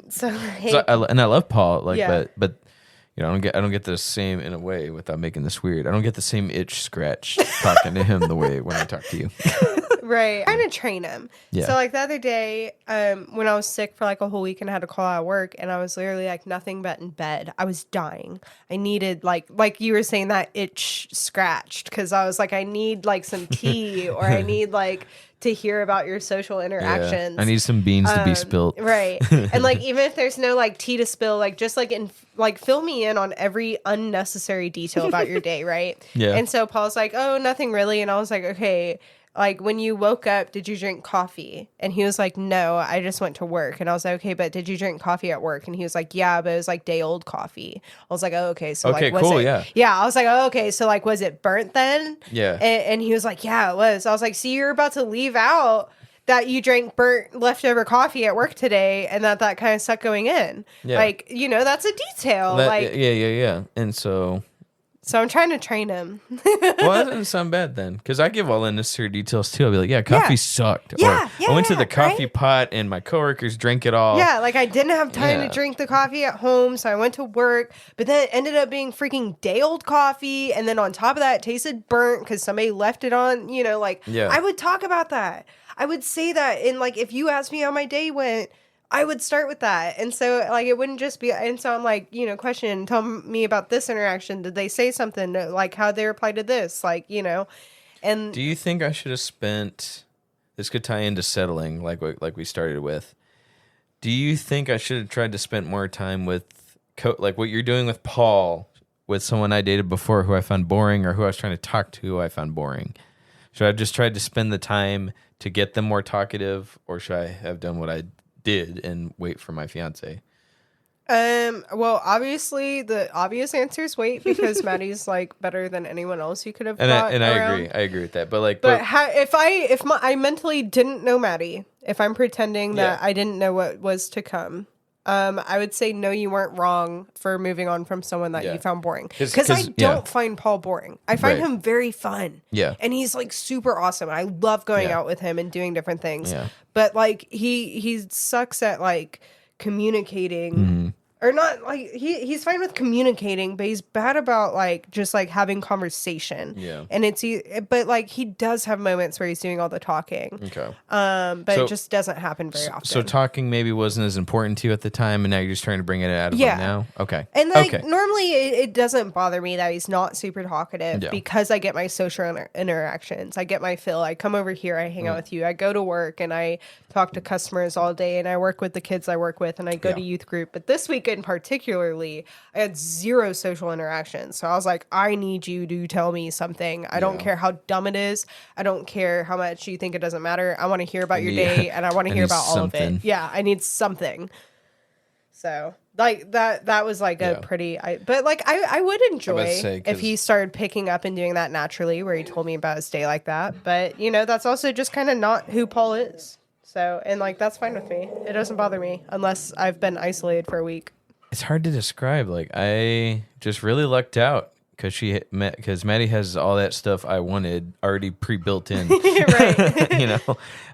Speaker 1: So
Speaker 2: I love Paul, like,
Speaker 1: yeah.
Speaker 2: but I don't get the same, in a way, without making this weird, I don't get the same itch scratch talking to him the way when I talk to you.
Speaker 1: Right. I'm trying to train him.
Speaker 2: Yeah.
Speaker 1: So like the other day, when I was sick for like a whole week and had to call out of work, and I was literally like nothing but in bed. I was dying. I needed like you were saying, that itch scratched, because I was like, I need like some tea or I need like to hear about your social interactions.
Speaker 2: Yeah. I need some beans to be spilt.
Speaker 1: Right. And like even if there's no like tea to spill, like just like fill me in on every unnecessary detail about your day, right?
Speaker 2: Yeah.
Speaker 1: And so Paul's like, oh, nothing really. And I was like, okay. Like, when you woke up, did you drink coffee? And he was like, no, I just went to work. And I was like, okay, but did you drink coffee at work? And he was like, yeah, but it was like day old coffee. I was like, oh, okay. So
Speaker 2: okay,
Speaker 1: like, was
Speaker 2: cool,
Speaker 1: it?
Speaker 2: Yeah.
Speaker 1: Yeah. I was like, oh, okay. So like, was it burnt then?
Speaker 2: Yeah.
Speaker 1: And he was like, yeah, it was. I was like, see, you're about to leave out that you drank burnt leftover coffee at work today and that kind of stuck going in.
Speaker 2: Yeah.
Speaker 1: Like, that's a detail.
Speaker 2: Yeah. And so
Speaker 1: I'm trying to train him.
Speaker 2: Well, that doesn't sound bad then, because I give all the necessary details too. I'll be like, yeah, coffee sucked.
Speaker 1: Yeah,
Speaker 2: or I went to the coffee pot and my coworkers drank it all.
Speaker 1: Yeah, like I didn't have time to drink the coffee at home, so I went to work. But then it ended up being freaking day old coffee, and then on top of that, it tasted burnt because somebody left it on. I would talk about that. I would say that, and like if you asked me how my day went, I would start with that. And so like it wouldn't just be, and so I'm like, question, tell me about this interaction. Did they say something, like how they replied to this, and
Speaker 2: do you think I should have spent, this could tie into settling like we started with. Do you think I should have tried to spend more time with like what you're doing with Paul, with someone I dated before who I found boring, or who I was trying to talk to who I found boring? Should I have just tried to spend the time to get them more talkative, or should I have done what I did and wait for my fiance?
Speaker 1: Well, obviously the obvious answer is wait, because Maddie's like better than anyone else you could have brought
Speaker 2: and I
Speaker 1: around.
Speaker 2: agree with that, but
Speaker 1: if I mentally didn't know Maddie, if I'm pretending that I didn't know what was to come, I would say no, you weren't wrong for moving on from someone that you found boring, because I don't find Paul boring. I find him very fun, and he's like super awesome. I love going out with him and doing different things, but like he sucks at like communicating, or not, like he's fine with communicating, but he's bad about like just like having conversation. And but like he does have moments where he's doing all the talking.
Speaker 2: Okay.
Speaker 1: But it just doesn't happen very often.
Speaker 2: So talking maybe wasn't as important to you at the time, and now you're just trying to bring it out of him now. Okay.
Speaker 1: And like normally it doesn't bother me that he's not super talkative, because I get my social interactions. I get my fill. I come over here, I hang out with you. I go to work and I talk to customers all day, and I work with the kids I work with, and I go to youth group. But this weekend particularly, I had zero social interactions. So I was like, I need you to tell me something. I don't care how dumb it is. I don't care how much you think it doesn't matter. I want to hear about your day, and I want to hear about all of it. Yeah, I need something. So like that was like a pretty, but like I would enjoy if he started picking up and doing that naturally, where he told me about his day like that. But that's also just kind of not who Paul is. So, and like that's fine with me. It doesn't bother me unless I've been isolated for a week.
Speaker 2: It's hard to describe. Like I just really lucked out because Maddie has all that stuff I wanted already pre-built in.
Speaker 1: Right.
Speaker 2: I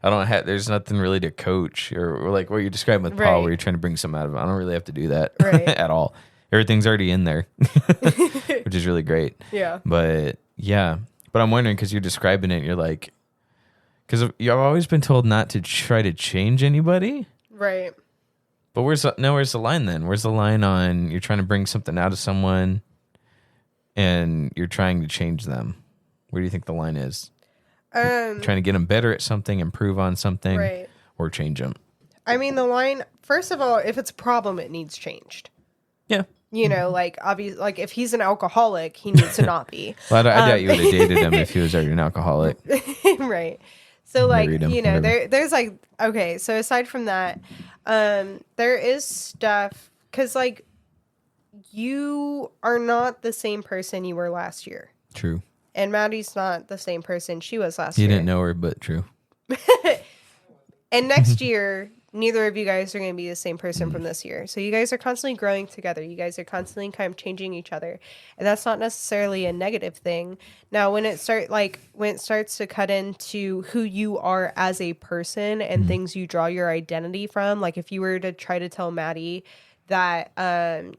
Speaker 2: don't have. There's nothing really to coach or like what you're describing with Paul, where you're trying to bring something out of it. I don't really have to do that at all. Everything's already in there, which is really great.
Speaker 1: Yeah.
Speaker 2: But I'm wondering, because you're describing it, you're like, Because you've always been told not to try to change anybody.
Speaker 1: Right.
Speaker 2: But where's the line then? Where's the line on you're trying to bring something out of someone and you're trying to change them? Where do you think the line is? Trying to get them better at something, improve on something,
Speaker 1: right.
Speaker 2: or change them?
Speaker 1: I mean, the line, first of all, if it's a problem, it needs changed.
Speaker 2: Yeah.
Speaker 1: You know, like, obviously, like, if he's an alcoholic, he needs to not be.
Speaker 2: Well, I doubt you would have dated him if he was already an alcoholic.
Speaker 1: Right. So, like,
Speaker 2: Married him,
Speaker 1: you know,
Speaker 2: whatever.
Speaker 1: there's, like, okay, so aside from that, there is stuff, because, like, you are not the same person you were last year.
Speaker 2: True.
Speaker 1: And Maddie's not the same person she was last year.
Speaker 2: You didn't know her, but true.
Speaker 1: And next year, neither of you guys are going to be the same person from this year. So you guys are constantly growing together. You guys are constantly kind of changing each other. And that's not necessarily a negative thing. Now, when it starts to cut into who you are as a person and things you draw your identity from, like if you were to try to tell Maddie that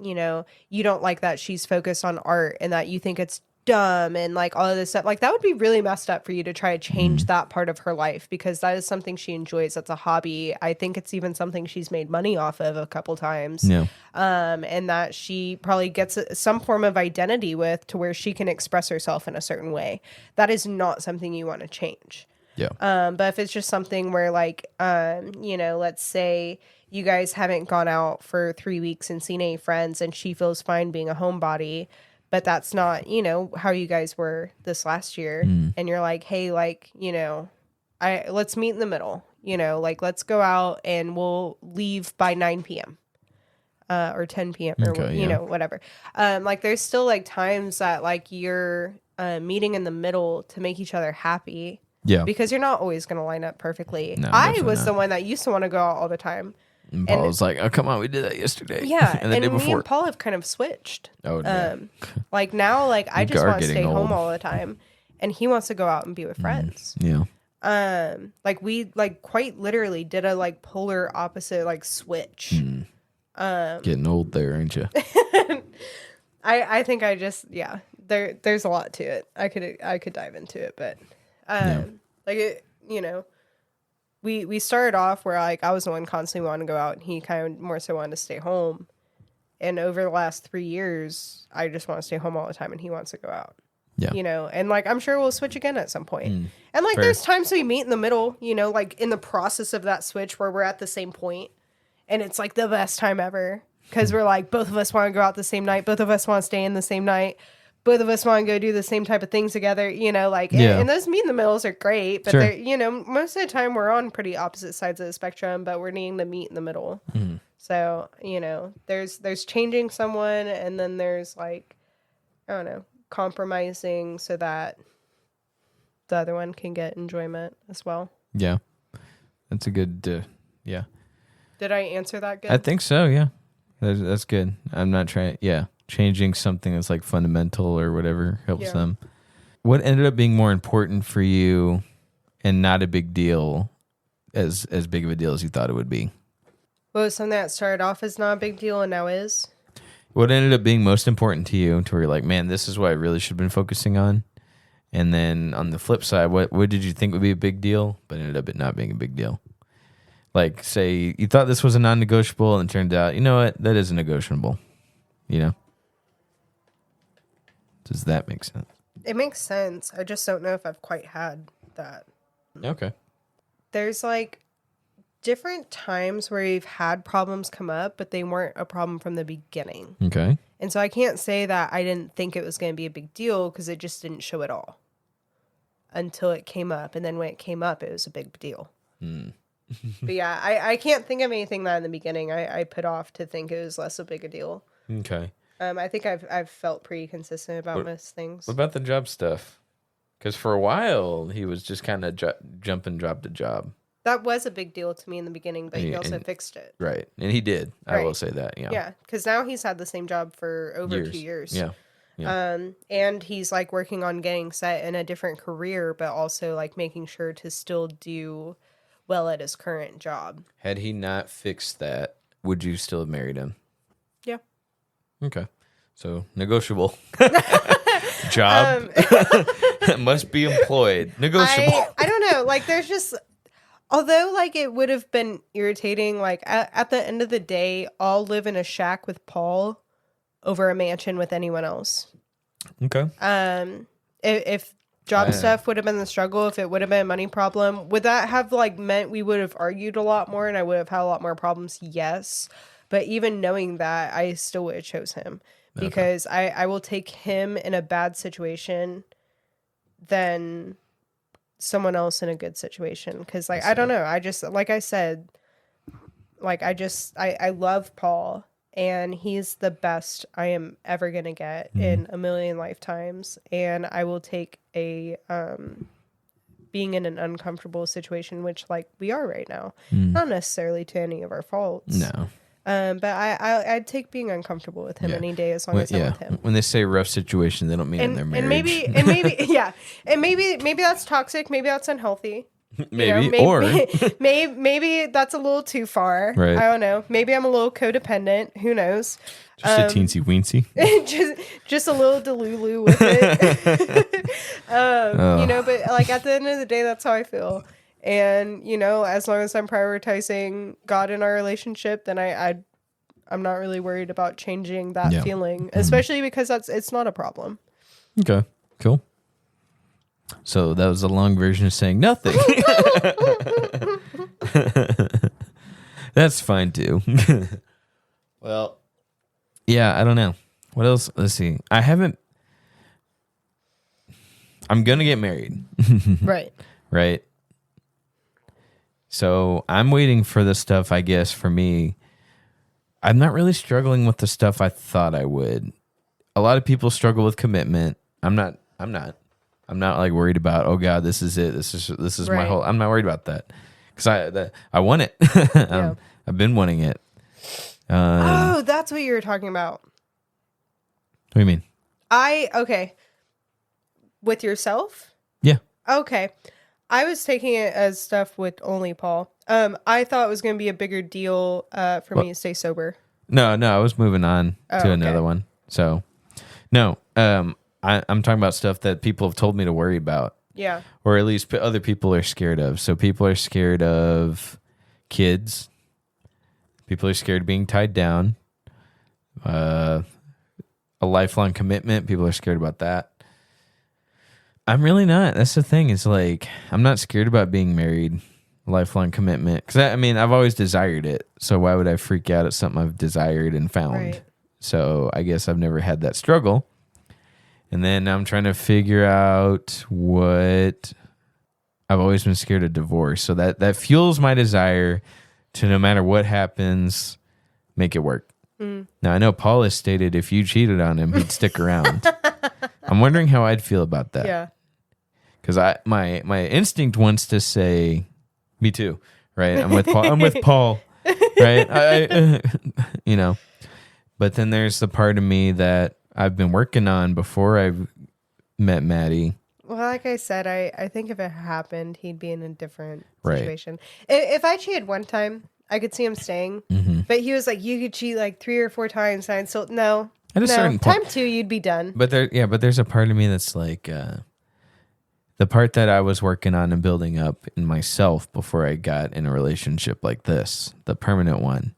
Speaker 1: you know, you don't like that she's focused on art and that you think it's dumb and like all of this stuff, like that would be really messed up for you to try to change that part of her life, because that is something she enjoys. That's a hobby. I think it's even something she's made money off of a couple times.
Speaker 2: Yeah.
Speaker 1: And that she probably gets some form of identity with, to where she can express herself in a certain way. That is not something you want to change.
Speaker 2: Yeah.
Speaker 1: But if it's just something where, like, you know, let's say you guys haven't gone out for 3 weeks and seen any friends, and she feels fine being a homebody, but that's not, you know, how you guys were this last year. And you're like, hey, like, you know, let's meet in the middle, you know, like, let's go out and we'll leave by 9 p.m. Or 10 p.m. or,
Speaker 2: Okay,
Speaker 1: you
Speaker 2: yeah.
Speaker 1: know, whatever. Like, there's still, like, times that, like, you're meeting in the middle to make each other happy.
Speaker 2: Yeah.
Speaker 1: Because you're not always going to line up perfectly.
Speaker 2: No,
Speaker 1: I
Speaker 2: definitely
Speaker 1: was
Speaker 2: not.
Speaker 1: the one that used to want to go out all the time.
Speaker 2: And Paul was like, oh, come on, we did that yesterday.
Speaker 1: Yeah.
Speaker 2: and the
Speaker 1: and
Speaker 2: day
Speaker 1: me
Speaker 2: before.
Speaker 1: and Paul have kind of switched.
Speaker 2: Oh, yeah.
Speaker 1: Like, now, like, I
Speaker 2: You
Speaker 1: just
Speaker 2: are
Speaker 1: want to stay
Speaker 2: getting old.
Speaker 1: home all the time. And he wants to go out and be with friends.
Speaker 2: Yeah.
Speaker 1: Like, we, like, quite literally did a, like, polar opposite, like, switch.
Speaker 2: Getting old there, ain't you?
Speaker 1: I think I just, yeah, there's a lot to it. I could dive into it, but like, it, you know, we started off where, like, I was the one constantly wanting to go out, and he kind of more so wanted to stay home. And over the last 3 years, I just want to stay home all the time, and he wants to go out.
Speaker 2: Yeah.
Speaker 1: You know, and, like, I'm sure we'll switch again at some point. And, like,
Speaker 2: fair.
Speaker 1: there's times we meet in the middle, you know, like, in the process of that switch where we're at the same point, and it's, like, the best time ever. Because we're like, both of us want to go out the same night. Both of us want to stay in the same night. Both of us want to go do the same type of things together, you know, like,
Speaker 2: Yeah.
Speaker 1: and those meet in the middles are great, but
Speaker 2: Sure.
Speaker 1: they're, you know, most of the time we're on pretty opposite sides of the spectrum, but we're needing to meet in the middle. So, you know, there's changing someone, and then there's, like, I don't know, compromising so that the other one can get enjoyment as well.
Speaker 2: Yeah. That's a good, yeah.
Speaker 1: Did I answer that good?
Speaker 2: I think so, yeah. That's good. I'm not trying, yeah. Changing something that's like fundamental or whatever helps
Speaker 1: Yeah.
Speaker 2: them. What ended up being more important for you and not a big deal, as big of a deal as you thought it would be?
Speaker 1: What was something that started off as not a big deal and now is?
Speaker 2: What ended up being most important to you, to where you're like, man, this is what I really should have been focusing on? And then on the flip side, what did you think would be a big deal, but ended up it not being a big deal? Like, say you thought this was a non-negotiable, and it turned out, you know what, that is a negotiable. You know? Does that make sense?
Speaker 1: It makes sense. I just don't know if I've quite had that.
Speaker 2: Okay.
Speaker 1: There's, like, different times where you've had problems come up, but they weren't a problem from the beginning.
Speaker 2: Okay.
Speaker 1: And so I can't say that I didn't think it was going to be a big deal, because it just didn't show at all until it came up. And then when it came up, it was a big deal. But yeah, I can't think of anything that in the beginning I put off to think it was less a big a deal.
Speaker 2: Okay.
Speaker 1: I think I've felt pretty consistent about most things.
Speaker 2: What about the job stuff? Because for a while, he was just kind of jumping job to job.
Speaker 1: That was a big deal to me in the beginning, but he also fixed it.
Speaker 2: Right. And he did. I will
Speaker 1: Right.
Speaker 2: say that. Yeah.
Speaker 1: Yeah, because now he's had the same job for over 2 years.
Speaker 2: Yeah.
Speaker 1: And he's, like, working on getting set in a different career, but also, like, making sure to still do well at his current job.
Speaker 2: Had he not fixed that, would you still have married him?
Speaker 1: Yeah.
Speaker 2: Okay. So negotiable. Job must be employed. Negotiable.
Speaker 1: I don't know. know. Like, there's just, although, like, it would have been irritating, like, at the end of the day, I'll live in a shack with Paul over a mansion with anyone else.
Speaker 2: Okay.
Speaker 1: If job stuff would have been the struggle, if it would have been a money problem, would that have, like, meant we would have argued a lot more and I would have had a lot more problems? Yes. But even knowing that, I still would have chose him. Because I will take him in a bad situation than someone else in a good situation. Because, like, I don't know. I just, like I said, like, I love Paul. And he's the best I am ever going to get in a million lifetimes. And I will take a being in an uncomfortable situation, which, like, we are right now. Not necessarily to any of our faults.
Speaker 2: No.
Speaker 1: But I'd take being uncomfortable with him any day as long as I'm with him.
Speaker 2: When they say rough situation, they don't mean in their marriage.
Speaker 1: And maybe that's toxic. Maybe that's unhealthy. Maybe that's a little too far.
Speaker 2: Right.
Speaker 1: I don't know. Maybe I'm a little codependent. Who knows?
Speaker 2: Just a teensy weensy.
Speaker 1: just a little delulu with it. You know, but like at the end of the day, that's how I feel. And, you know, as long as I'm prioritizing God in our relationship, then I'm not really worried about changing that feeling, especially because it's not a problem.
Speaker 2: Okay, cool. So that was a long version of saying nothing. That's fine too. Well, yeah, I don't know. What else? Let's see. I'm going to get married.
Speaker 1: Right.
Speaker 2: Right. So I'm waiting for the stuff, I guess, for me. I'm not really struggling with the stuff I thought I would. A lot of people struggle with commitment. I'm not like worried about, oh God, this is it. This is my whole, I'm not worried about that. Because I want it. I've been wanting it.
Speaker 1: That's what you were talking about.
Speaker 2: What do you mean?
Speaker 1: Okay. With yourself?
Speaker 2: Yeah.
Speaker 1: Okay. I was taking it as stuff with only Paul. I thought it was going to be a bigger deal for me to stay sober.
Speaker 2: No, I was moving on to another one. So, no, I'm talking about stuff that people have told me to worry about.
Speaker 1: Yeah.
Speaker 2: Or at least other people are scared of. So people are scared of kids. People are scared of being tied down. A lifelong commitment. People are scared about that. I'm really not. That's the thing. It's like, I'm not scared about being married, lifelong commitment. Because, I've always desired it. So why would I freak out at something I've desired and found?
Speaker 1: Right.
Speaker 2: So I guess I've never had that struggle. And then I'm trying to figure out what... I've always been scared of divorce. So that fuels my desire to, no matter what happens, make it work. Now, I know Paul has stated if you cheated on him, he'd stick around. I'm wondering how I'd feel about that.
Speaker 1: Yeah.
Speaker 2: Because my instinct wants to say, me too, right? I'm with Paul, right? You know. But then there's the part of me that I've been working on before I met Maddie.
Speaker 1: Well, like I said, I think if it happened, he'd be in a different situation. If I cheated one time, I could see him staying. But he was like, you could cheat like 3 or 4 times. And so, no.
Speaker 2: At a certain point.
Speaker 1: Time 2, you'd be done.
Speaker 2: But there's a part of me that's like, the part that I was working on and building up in myself before I got in a relationship like this, the permanent one.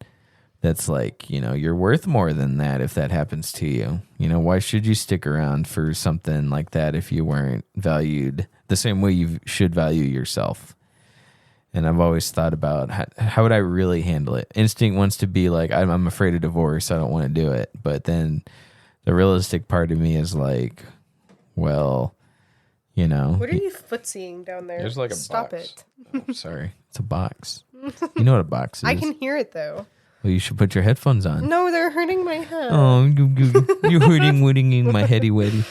Speaker 2: That's like, you know, you're worth more than that if that happens to you. You know, why should you stick around for something like that if you weren't valued the same way you should value yourself? And I've always thought about how would I really handle it? Instinct wants to be like, I'm afraid of divorce. I don't want to do it. But then the realistic part of me is like, well, you know.
Speaker 1: What are you footseeing down there?
Speaker 2: There's like a
Speaker 1: Stop
Speaker 2: box.
Speaker 1: it.
Speaker 2: Oh, sorry. It's a box. You know what a box is.
Speaker 1: I can hear it though.
Speaker 2: Well, you should put your headphones on.
Speaker 1: No, they're hurting my head.
Speaker 2: Oh, you're hurting my heady weddy.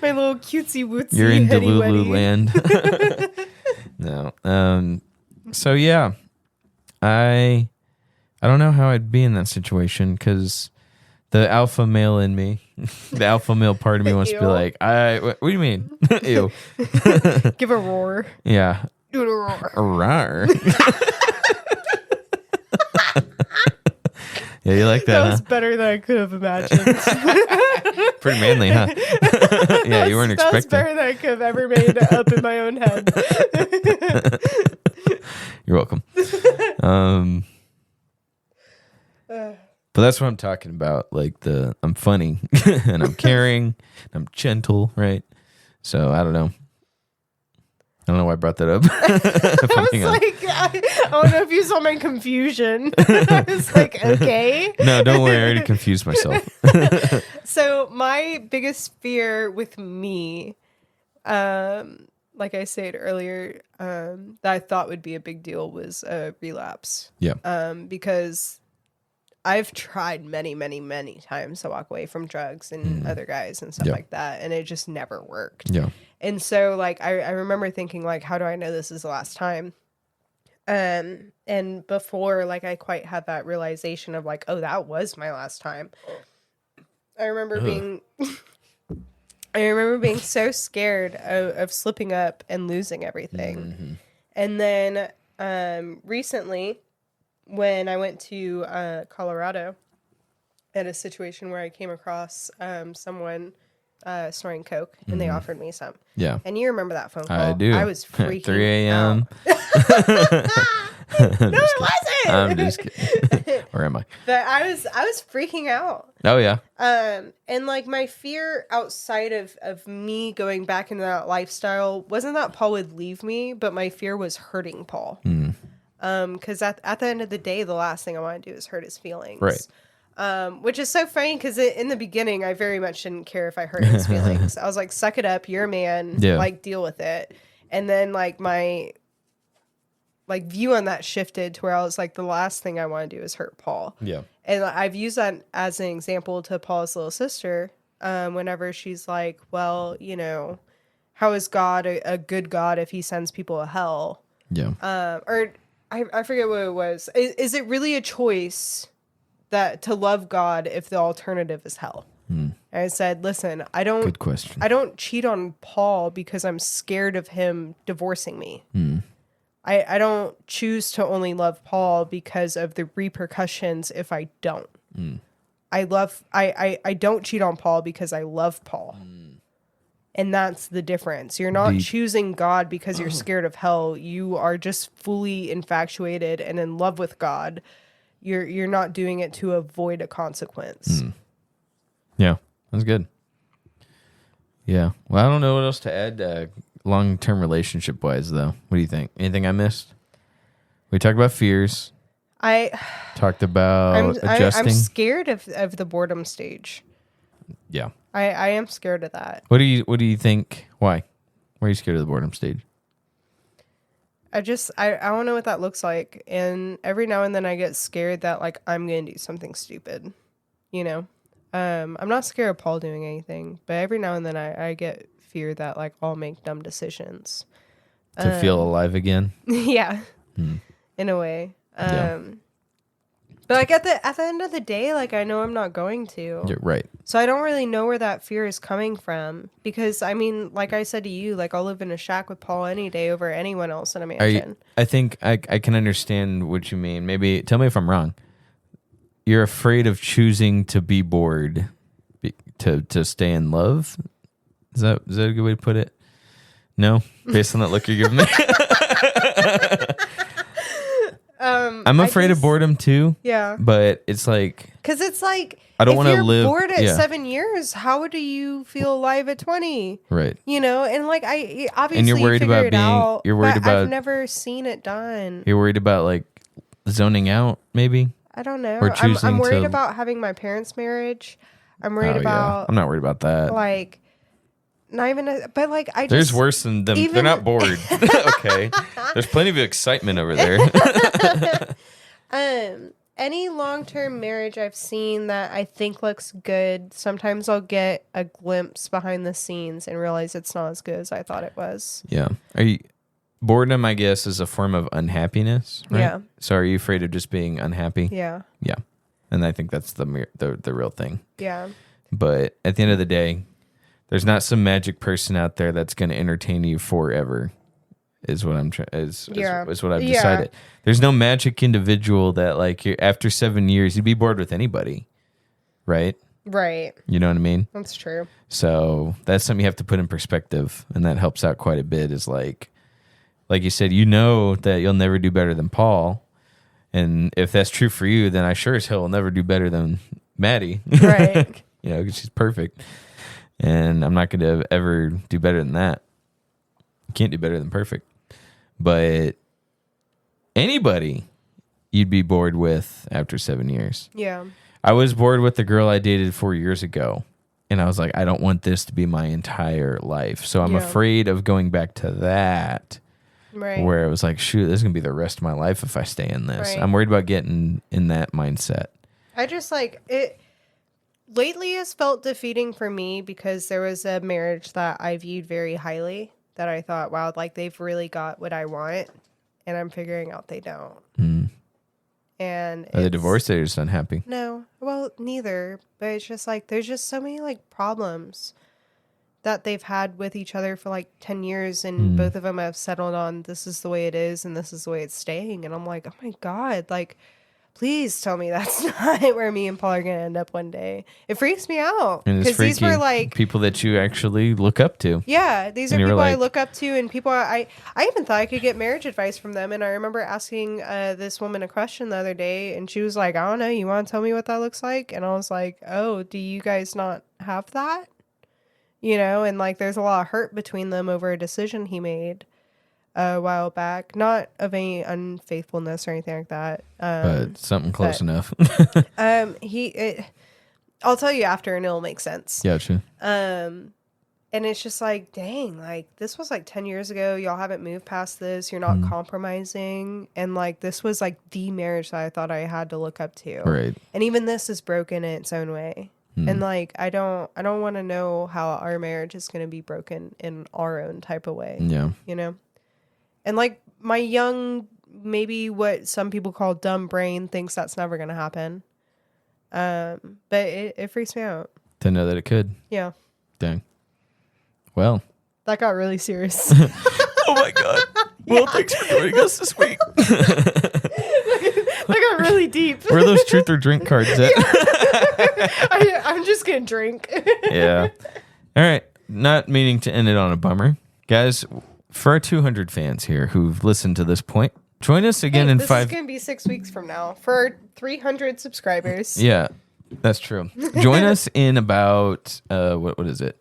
Speaker 1: My little cutesy wootsy.
Speaker 2: You're in Delulu land. No. So yeah, I don't know how I'd be in that situation because the alpha male in me, the alpha male part of me wants to be like, what do you mean? Ew.
Speaker 1: Give a roar.
Speaker 2: Yeah.
Speaker 1: Do a roar.
Speaker 2: A roar. Yeah, you like that,
Speaker 1: That was better than I could have imagined.
Speaker 2: Pretty manly, huh? Yeah, you weren't
Speaker 1: That was
Speaker 2: expecting.
Speaker 1: better than I could have ever made up in my own head.
Speaker 2: You're welcome. But that's what I'm talking about. Like I'm funny and I'm caring, and I'm gentle, right? So I don't know. I don't know why I brought that up.
Speaker 1: I was like, I don't know if you saw my confusion. I was like, okay.
Speaker 2: No, don't worry. I already confused myself.
Speaker 1: So my biggest fear with me, like I said earlier, that I thought would be a big deal was a relapse.
Speaker 2: Yeah.
Speaker 1: Because I've tried many, many, many times to walk away from drugs and other guys and stuff like that, and it just never worked.
Speaker 2: Yeah.
Speaker 1: And so, like, I remember thinking, like, how do I know this is the last time? And before, like, I quite had that realization of, like, oh, that was my last time. I remember being so scared of slipping up and losing everything.
Speaker 2: Mm-hmm.
Speaker 1: And then recently, when I went to Colorado, at a situation where I came across someone snorting coke, and they offered me some.
Speaker 2: Yeah.
Speaker 1: And you remember that phone call?
Speaker 2: I do.
Speaker 1: I was freaking
Speaker 2: 3 a.m.
Speaker 1: No, it wasn't.
Speaker 2: I'm just kidding. Where am I?
Speaker 1: But I was freaking out.
Speaker 2: Oh, yeah.
Speaker 1: And like my fear outside of me going back into that lifestyle wasn't that Paul would leave me, but my fear was hurting Paul. Because at the end of the day, the last thing I want to do is hurt his feelings.
Speaker 2: Right.
Speaker 1: Which is so funny because in the beginning, I very much didn't care if I hurt his feelings. I was like, suck it up. You're a man.
Speaker 2: Yeah.
Speaker 1: Like, deal with it. And then like my like view on that shifted to where I was like, the last thing I want to do is hurt Paul.
Speaker 2: Yeah.
Speaker 1: And I've used that as an example to Paul's little sister. Whenever she's like, well, you know, how is God a good God if he sends people to hell?
Speaker 2: Yeah.
Speaker 1: Or I forget what it was. Is it really a choice that to love God if the alternative is hell? And I said, listen,
Speaker 2: Good question.
Speaker 1: I don't cheat on Paul because I'm scared of him divorcing me. I don't choose to only love Paul because of the repercussions if I don't. I don't cheat on Paul because I love Paul. And that's the difference. You're not choosing God because you're scared of hell. You are just fully infatuated and in love with God. You're not doing it to avoid a consequence.
Speaker 2: Yeah. That's good. Yeah. Well, I don't know what else to add long-term relationship-wise, though. What do you think? Anything I missed? We talked about fears. Talked about adjusting.
Speaker 1: I'm scared of the boredom stage.
Speaker 2: Yeah.
Speaker 1: I am scared of that.
Speaker 2: What do you think? Why? Why are you scared of the boredom stage?
Speaker 1: I don't know what that looks like. And every now and then I get scared that like I'm going to do something stupid, you know? I'm not scared of Paul doing anything, but every now and then I get fear that like I'll make dumb decisions.
Speaker 2: To feel alive again?
Speaker 1: Yeah. In a way. But like at the end of the day, like I know I'm not going to.
Speaker 2: You're right.
Speaker 1: So I don't really know where that fear is coming from because I mean, like I said to you, like I'll live in a shack with Paul any day over anyone else in a mansion.
Speaker 2: I think I can understand what you mean. Maybe tell me if I'm wrong. You're afraid of choosing to be bored to stay in love? Is that a good way to put it? No? Based on that look you're giving me? I'm afraid of boredom too.
Speaker 1: Yeah.
Speaker 2: But it's like...
Speaker 1: Because it's like...
Speaker 2: I don't want to live...
Speaker 1: If you're bored at 7 years, how do you feel alive at 20?
Speaker 2: Right.
Speaker 1: You know? And like, I obviously
Speaker 2: and you're worried about being...
Speaker 1: out,
Speaker 2: you're worried about...
Speaker 1: I've never seen it done.
Speaker 2: You're worried about like zoning out, maybe?
Speaker 1: I don't know.
Speaker 2: Or choosing
Speaker 1: I'm worried about having my parents' marriage. I'm worried about...
Speaker 2: Yeah. I'm not worried about that.
Speaker 1: Like... Not even, but like I just.
Speaker 2: There's worse than them. They're not bored. Okay. There's plenty of excitement over there.
Speaker 1: Any long-term marriage I've seen that I think looks good, sometimes I'll get a glimpse behind the scenes and realize it's not as good as I thought it was.
Speaker 2: Yeah. Boredom, I guess, is a form of unhappiness, right?
Speaker 1: Yeah.
Speaker 2: So are you afraid of just being unhappy?
Speaker 1: Yeah.
Speaker 2: Yeah. And I think that's the real thing.
Speaker 1: Yeah.
Speaker 2: But at the end of the day, there's not some magic person out there that's going to entertain you forever. is what I'm trying is what I've
Speaker 1: Yeah.
Speaker 2: decided. There's no magic individual that like you're, after 7 years you'd be bored with anybody, right?
Speaker 1: Right.
Speaker 2: You know what I mean?
Speaker 1: That's true.
Speaker 2: So that's something you have to put in perspective, and that helps out quite a bit. Is like you said, you know that you'll never do better than Paul, and if that's true for you, then I sure as hell will never do better than Maddie.
Speaker 1: Right.
Speaker 2: You know, 'cause she's perfect, and I'm not going to ever do better than that. Can't do better than perfect. But anybody you'd be bored with after 7 years.
Speaker 1: Yeah.
Speaker 2: I was bored with the girl I dated 4 years ago. And I was like, I don't want this to be my entire life. So I'm afraid of going back to that.
Speaker 1: Right.
Speaker 2: Where it was like, shoot, this is going to be the rest of my life if I stay in this.
Speaker 1: Right.
Speaker 2: I'm worried about getting in that mindset.
Speaker 1: I just like it. Lately has felt defeating for me because there was a marriage that I viewed very highly that I thought, wow, like they've really got what I want. And I'm figuring out they don't.
Speaker 2: Mm.
Speaker 1: And
Speaker 2: Are they divorced or just unhappy?
Speaker 1: No. Well, neither. But it's just like there's just so many like problems that they've had with each other for like 10 years. And both of them have settled on this is the way it is and this is the way it's staying. And I'm like, oh my God, like, please tell me that's not where me and Paul are going to end up one day. It freaks me out.
Speaker 2: And it's
Speaker 1: Because these were
Speaker 2: freaky.
Speaker 1: like
Speaker 2: People that you actually look up to.
Speaker 1: yeah, these are
Speaker 2: And you were
Speaker 1: people I
Speaker 2: like-
Speaker 1: look up to and people I even thought I could get marriage advice from them. And I remember asking this woman a question the other day and she was like, I don't know, you want to tell me what that looks like? And I was like, oh, do you guys not have that? You know, and like there's a lot of hurt between them over a decision he made a while back. Not of any unfaithfulness or anything like that.
Speaker 2: But something close enough.
Speaker 1: I'll tell you after and it'll make sense.
Speaker 2: Gotcha.
Speaker 1: And it's just like, dang, like this was like 10 years ago. Y'all haven't moved past this. You're not compromising. And like, this was like the marriage that I thought I had to look up to.
Speaker 2: Right.
Speaker 1: And even this is broken in its own way. And like, I don't want to know how our marriage is going to be broken in our own type of way,
Speaker 2: Yeah.
Speaker 1: you know? And like my young, maybe what some people call dumb brain thinks that's never going to happen. But it freaks me out.
Speaker 2: To know that it could.
Speaker 1: Yeah.
Speaker 2: Dang. Well.
Speaker 1: That got really serious.
Speaker 2: Oh my God. Well, thanks for joining us this week.
Speaker 1: That got really deep.
Speaker 2: Where are those truth or drink cards at?
Speaker 1: I'm just going to drink.
Speaker 2: Yeah. All right. Not meaning to end it on a bummer. Guys, for our 200 fans here who've listened to this point, join us again in
Speaker 1: this
Speaker 2: 5...
Speaker 1: is going to be 6 weeks from now for our 300 subscribers.
Speaker 2: Yeah, that's true. Join us in about, what is it?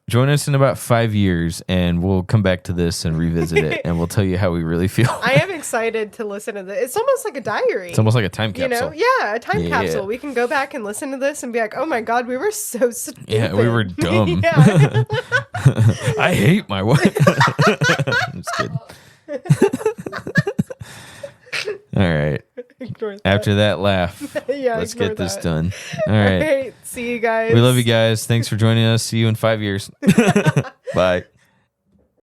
Speaker 2: Join us in about 5 years, and we'll come back to this and revisit it, and we'll tell you how we really feel.
Speaker 1: I am excited to listen to this. It's almost like a diary.
Speaker 2: It's almost like a time
Speaker 1: you
Speaker 2: capsule.
Speaker 1: know? Yeah, a time capsule. We can go back and listen to this and be like, oh my God, we were so stupid.
Speaker 2: Yeah, we were dumb.
Speaker 1: Yeah.
Speaker 2: I hate my wife. I'm just kidding. All right.
Speaker 1: Ignore that.
Speaker 2: After that laugh,
Speaker 1: Yeah,
Speaker 2: let's
Speaker 1: ignore
Speaker 2: get this
Speaker 1: that.
Speaker 2: done. All
Speaker 1: All
Speaker 2: right.
Speaker 1: right. See you guys.
Speaker 2: We love you guys. Thanks for joining us. See you in 5 years. Bye.